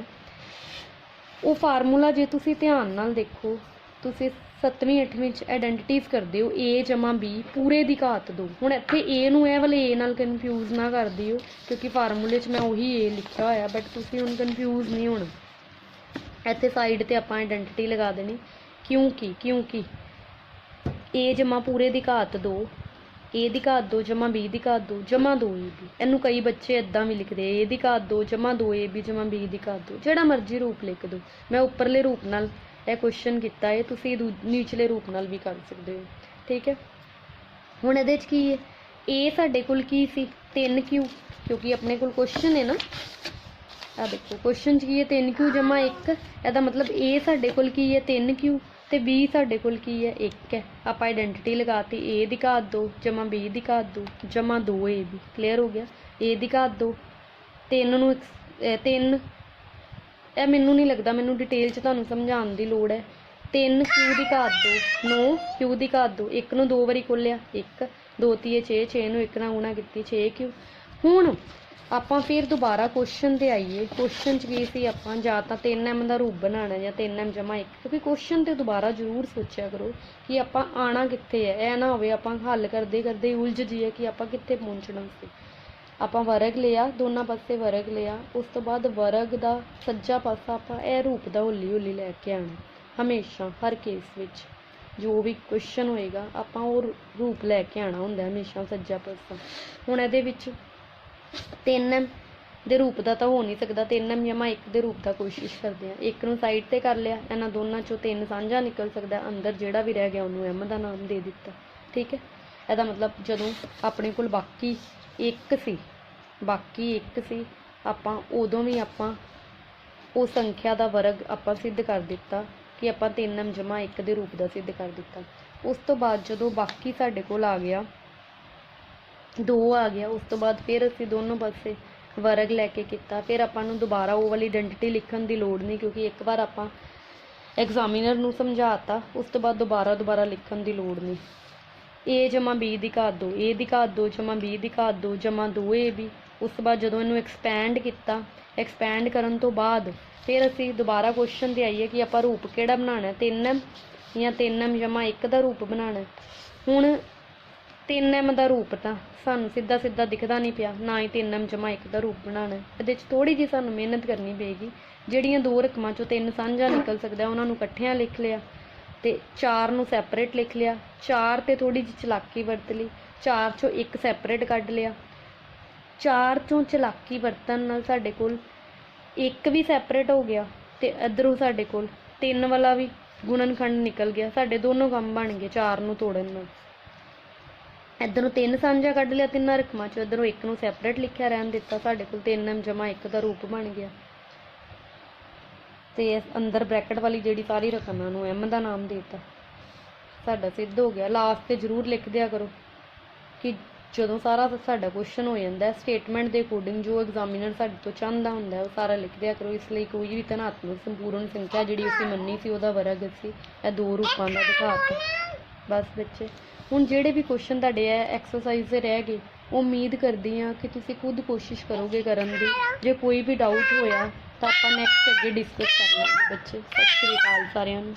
ਉਹ ਫਾਰਮੂਲਾ ਜੇ ਤੁਸੀਂ ਧਿਆਨ ਨਾਲ ਦੇਖੋ, ਤੁਸੀਂ 7ਵੀਂ 8ਵੀਂ 'ਚ ਆਇਡੈਂਟੀਟੀਜ਼ ਕਰਦੇ ਹੋ a ਜਮਾ b ਪੂਰੇ ਦੀ ਘਾਤ 2। ਹੁਣ ਇੱਥੇ a ਨੂੰ ਇਹ ਵਾਲੇ a ਨਾਲ ਕਨਫਿਊਜ਼ ਨਾ ਕਰ ਦਿਓ, ਕਿਉਂਕਿ ਫਾਰਮੂਲੇ 'ਚ ਮੈਂ ਉਹੀ a ਲਿਖਿਆ ਹੋਇਆ, ਬਟ ਤੁਸੀਂ ਹੁਣ ਕਨਫਿਊਜ਼ ਨਹੀਂ ਹੋਣਾ। ਇੱਥੇ ਸਾਈਡ ਤੇ ਆਪਾਂ ਆਇਡੈਂਟੀਟੀ ਲਗਾ ਦੇਣੀ, ਕਿਉਂਕਿ a ਜਮਾ ਪੂਰੇ ਦੀ ਘਾਤ 2, a ਦੀ ਘਾਤ 2 ਜਮਾ b ਦੀ ਘਾਤ 2 ਜਮਾ 2ab। ਇਹਨੂੰ ਕਈ ਬੱਚੇ ਇੱਦਾਂ ਵੀ ਲਿਖਦੇ a ਦੀ ਘਾਤ 2 ਜਮਾ 2ab ਜਮਾ b ਦੀ ਘਾਤ 2। ਜਿਹੜਾ ਮਰਜ਼ੀ ਰੂਪ ਲਿਖ ਦਿਓ। ਮੈਂ ਉੱਪਰਲੇ ਰੂਪ ਨਾਲ ਇਹ ਕੁਐਸਚਨ ਕੀਤਾ ਹੈ, ਤੁਸੀਂ ਨੀਚਲੇ ਰੂਪ ਨਾਲ ਵੀ ਕਰ ਸਕਦੇ ਹੋ। ਠੀਕ ਹੈ। ਹੁਣ ਇਹਦੇ 'ਚ ਕੀ ਹੈ, a ਸਾਡੇ ਕੋਲ ਕੀ ਸੀ 3q, ਕਿਉਂਕਿ ਆਪਣੇ ਕੋਲ ਕੁਐਸਚਨ ਹੈ ਨਾ। ਆ ਦੇਖੋ ਕੁਐਸਚਨ 'ਚ ਕੀ ਹੈ 3q ਜਮਾ 1। ਇਹਦਾ ਮਤਲਬ a ਸਾਡੇ ਕੋਲ ਕੀ ਹੈ 3q ਤੇ b ਸਾਡੇ ਕੋਲ ਕੀ ਹੈ 1 ਹੈ। ਆਪਾਂ ਆਇਡੈਂਟੀਟੀ ਲਗਾਤੀ a ਦੀ ਘਾਤ 2 ਜਮਾ b ਦੀ ਘਾਤ 2 ਜਮਾ 2ab। ਕਲੀਅਰ ਹੋ ਗਿਆ। a ਦੀ ਘਾਤ 2 3 ਨੂੰ 3, ਇਹ ਮੈਨੂੰ ਨਹੀਂ ਲੱਗਦਾ, ਮੈਨੂੰ ਡਿਟੇਲ 'ਚ ਤੁਹਾਨੂੰ ਸਮਝਾਉਣ ਦੀ ਲੋੜ ਹੈ। 3q ਦੀ ਘਾਤ 2 9q ਦੀ ਘਾਤ 2। 1 ਨੂੰ 2 ਵਾਰੀ ਖੋਲਿਆ 1, 2 ਤੀਏ 6, 6 ਨੂੰ 1 ਨਾਲ ਗੁਣਾ ਕੀਤੀ 6q। ਹੁਣ ਆਪਾਂ ਫਿਰ ਦੁਬਾਰਾ ਕੁਐਸਚਨ ਤੇ ਆਈਏ। ਕੁਐਸਚਨ 'ਚ ਕੀ ਸੀ, ਆਪਾਂ ਜਾਂ ਤਾਂ 3m ਦਾ ਰੂਪ ਬਣਾਉਣਾ ਜਾਂ 3m ਜਮਾ 1। ਕਿਉਂਕਿ ਕੁਐਸਚਨ ਤੇ ਦੁਬਾਰਾ ਜ਼ਰੂਰ ਸੋਚਿਆ ਕਰੋ ਕਿ ਆਪਾਂ ਆਣਾ ਕਿੱਥੇ ਹੈ। ਇਹ ਨਾ ਹੋਵੇ ਆਪਾਂ ਹੱਲ ਕਰਦੇ ਕਰਦੇ ਉਲਝ ਜਾਈਏ ਕਿ ਆਪਾਂ ਕਿੱਥੇ ਪਹੁੰਚਣਾ ਸੀ। ਆਪਾਂ ਵਰਗ ਲਿਆ, ਦੋਨਾਂ ਪਾਸੇ ਵਰਗ ਲਿਆ। ਉਸ ਤੋਂ ਬਾਅਦ ਵਰਗ ਦਾ ਸੱਜਾ ਪਾਸਾ ਆਪਾਂ ਇਹ ਰੂਪ ਦਾ ਹੌਲੀ ਹੌਲੀ ਲੈ ਕੇ ਆਉਣਾ। ਹਮੇਸ਼ਾ ਹਰ ਕੇਸ ਵਿੱਚ ਜੋ ਵੀ ਕੁਐਸਚਨ ਹੋਏਗਾ ਆਪਾਂ ਉਹ ਰੂਪ ਲੈ ਕੇ ਆਉਣਾ ਹੁੰਦਾ ਹਮੇਸ਼ਾ ਸੱਜਾ ਪਾਸਾ। ਹੁਣ ਇਹਦੇ ਵਿੱਚ 3m ਦੇ ਰੂਪ ਦਾ ਤਾਂ ਹੋ ਨਹੀਂ ਸਕਦਾ, 3m ਜਮਾ 1 ਦੇ ਰੂਪ ਦਾ ਕੋਸ਼ਿਸ਼ ਕਰਦੇ ਹਾਂ। 1 ਨੂੰ ਸਾਈਡ ਤੇ ਕਰ ਲਿਆ, ਇਹਨਾਂ ਦੋਨਾਂ ਚੋਂ 3 ਸਾਂਝਾ ਨਿਕਲ ਸਕਦਾ, ਅੰਦਰ ਜਿਹੜਾ ਵੀ ਰਹਿ ਗਿਆ ਉਹਨੂੰ m ਦਾ ਨਾਮ ਦੇ ਦਿੱਤਾ। ਠੀਕ ਹੈ। ਇਹਦਾ ਮਤਲਬ ਜਦੋਂ ਆਪਣੇ ਕੋਲ ਬਾਕੀ 1 ਸੀ ਆਪਾਂ ਉਦੋਂ ਵੀ ਆਪਾਂ ਉਹ ਸੰਖਿਆ ਦਾ ਵਰਗ ਆਪਾਂ ਸਿੱਧ ਕਰ ਦਿੱਤਾ ਕਿ ਆਪਾਂ 3m ਜਮਾ 1 ਦੇ ਰੂਪ ਦਾ ਸਿੱਧ ਕਰ ਦਿੱਤਾ। ਉਸ ਤੋਂ ਬਾਅਦ ਜਦੋਂ ਬਾਕੀ ਸਾਡੇ ਕੋਲ ਆ ਗਿਆ 2 ਆ ਗਿਆ, ਉਸ ਤੋਂ ਬਾਅਦ ਫਿਰ ਅਸੀਂ ਦੋਨੋਂ ਪਾਸੇ ਵਰਗ ਲੈ ਕੇ ਕੀਤਾ। ਫਿਰ ਆਪਾਂ ਨੂੰ ਦੁਬਾਰਾ ਉਹ ਵਾਲੀ ਆਇਡੈਂਟੀਟੀ ਲਿਖਣ ਦੀ ਲੋੜ ਨਹੀਂ, ਕਿਉਂਕਿ ਇੱਕ ਵਾਰ ਆਪਾਂ ਐਗਜ਼ਾਮੀਨਰ ਨੂੰ ਸਮਝਾਤਾ। ਉਸ ਤੋਂ ਬਾਅਦ ਦੁਬਾਰਾ ਲਿਖਣ ਦੀ ਲੋੜ ਨਹੀਂ। a ਜਮਾ b ਦੀ ਘਾਤ 2, a ਦੀ ਘਾਤ 2 ਜਮਾ b ਦੀ ਘਾਤ 2 ਜਮਾ 2ab। ਉਸ ਤੋਂ ਬਾਅਦ ਜਦੋਂ ਇਹਨੂੰ ਐਕਸਪੈਂਡ ਕੀਤਾ, ਐਕਸਪੈਂਡ ਕਰਨ ਤੋਂ ਬਾਅਦ ਫਿਰ ਅਸੀਂ ਦੁਬਾਰਾ ਕੁਐਸਚਨ ਤੇ ਆਈਏ ਕਿ ਆਪਾਂ ਰੂਪ ਕਿਹੜਾ ਬਣਾਉਣਾ, 3m ਜਾਂ 3m ਜਮਾ 1 ਦਾ ਰੂਪ ਬਣਾਉਣਾ। ਹੁਣ 3m ਦਾ ਰੂਪ ਤਾਂ ਸਾਨੂੰ ਸਿੱਧਾ ਦਿਖਦਾ ਨਹੀਂ ਪਿਆ, ਨਾ ਹੀ 3m ਜਮਾ 1 ਦਾ ਰੂਪ ਬਣਾਉਣਾ। ਇਹਦੇ 'ਚ ਥੋੜ੍ਹੀ ਜਿਹੀ ਸਾਨੂੰ ਮਿਹਨਤ ਕਰਨੀ ਪਏਗੀ। ਜਿਹੜੀਆਂ ਦੋ ਰਕਮਾਂ 'ਚੋਂ 3 ਸਾਂਝਾ ਨਿਕਲ ਸਕਦਾ ਉਹਨਾਂ ਨੂੰ ਇਕੱਠਿਆਂ ਲਿਖ ਲਿਆ ਤੇ 4 ਨੂੰ ਸੈਪਰੇਟ ਲਿਖ ਲਿਆ। 4 ਤੇ ਥੋੜ੍ਹੀ ਜਿਹੀ ਚਲਾਕੀ ਵਰਤ ਲਈ, 4 ਚੋਂ 1 ਸੈਪਰੇਟ ਕੱਢ ਲਿਆ। 4 ਚੋਂ ਚਲਾਕੀ ਵਰਤਣ ਨਾਲ ਸਾਡੇ ਕੋਲ 1 ਵੀ ਸੈਪਰੇਟ ਹੋ ਗਿਆ ਤੇ ਇੱਧਰੋਂ ਸਾਡੇ ਕੋਲ 3 ਵਾਲਾ ਵੀ ਗੁਣਨਖੰਡ ਨਿਕਲ ਗਿਆ। ਸਾਡੇ ਦੋਨੋਂ ਕੰਮ ਬਣ ਗਏ 4 ਨੂੰ ਤੋੜਨ ਨਾਲ। ਇੱਧਰੋਂ 3 ਸਾਂਝਾ ਕੱਢ ਲਿਆ ਤਿੰਨਾਂ ਰਕਮਾਂ 'ਚੋਂ, ਇੱਧਰੋਂ 1 ਨੂੰ ਸੈਪਰੇਟ ਲਿਖਿਆ ਰਹਿਣ ਦਿੱਤਾ, ਸਾਡੇ ਕੋਲ 3m ਜਮਾ 1 ਦਾ ਰੂਪ ਬਣ ਗਿਆ। ਤੇ ਅੰਦਰ ਬ੍ਰੈਕਟ ਵਾਲੀ ਜਿਹੜੀ ਸਾਰੀ ਰਕਮਾਂ ਨੂੰ m ਦਾ ਨਾਮ ਦੇ ਦਿੱਤਾ, ਸਾਡਾ ਸਿੱਧ ਹੋ ਗਿਆ। ਲਾਸਟ ਤੇ ਜ਼ਰੂਰ ਲਿਖ ਦਿਆ ਕਰੋ ਕਿ ਜਦੋਂ ਸਾਰਾ ਸਾਡਾ ਕੁਐਸਚਨ ਹੋ ਜਾਂਦਾ ਸਟੇਟਮੈਂਟ ਦੇ ਅਕੋਰਡਿੰਗ ਜੋ ਐਗਜ਼ਾਮੀਨਰ ਸਾਡੇ ਤੋਂ ਚਾਹੁੰਦਾ ਹੁੰਦਾ ਉਹ ਸਾਰਾ ਲਿਖ ਦਿਆ ਕਰੋ। ਇਸ ਲਈ ਕੋਈ ਵੀ ਧਨਾਤਮਕ ਸੰਪੂਰਨ ਸੰਖਿਆ ਜਿਹੜੀ ਅਸੀਂ ਮੰਨੀ ਸੀ ਉਹਦਾ ਵਰਗ ਅਸੀਂ ਇਹ ਦੋ ਰੂਪਾਂ ਦਾ ਦਿਖਾਤਾ। ਬਸ ਬੱਚੇ, ਹੁਣ ਜਿਹੜੇ ਵੀ ਕੁਐਸਚਨ ਤੁਹਾਡੇ ਐਕਸਰਸਾਈਜ਼ ਦੇ ਰਹਿ ਗਏ ਉਹ ਉਮੀਦ ਕਰਦੀ ਹਾਂ ਕਿ ਤੁਸੀਂ ਖੁਦ ਕੋਸ਼ਿਸ਼ ਕਰੋਗੇ ਕਰਨ ਦੀ। ਜੇ ਕੋਈ ਵੀ ਡਾਊਟ ਹੋਇਆ ਤਾਂ ਆਪਾਂ ਨੈਕਸਟ ਅੱਗੇ ਡਿਸਕਸ ਕਰ ਲਾਂਗੇ ਬੱਚੇ। ਸਤਿ ਸ਼੍ਰੀ ਅਕਾਲ ਸਾਰਿਆਂ ਨੂੰ।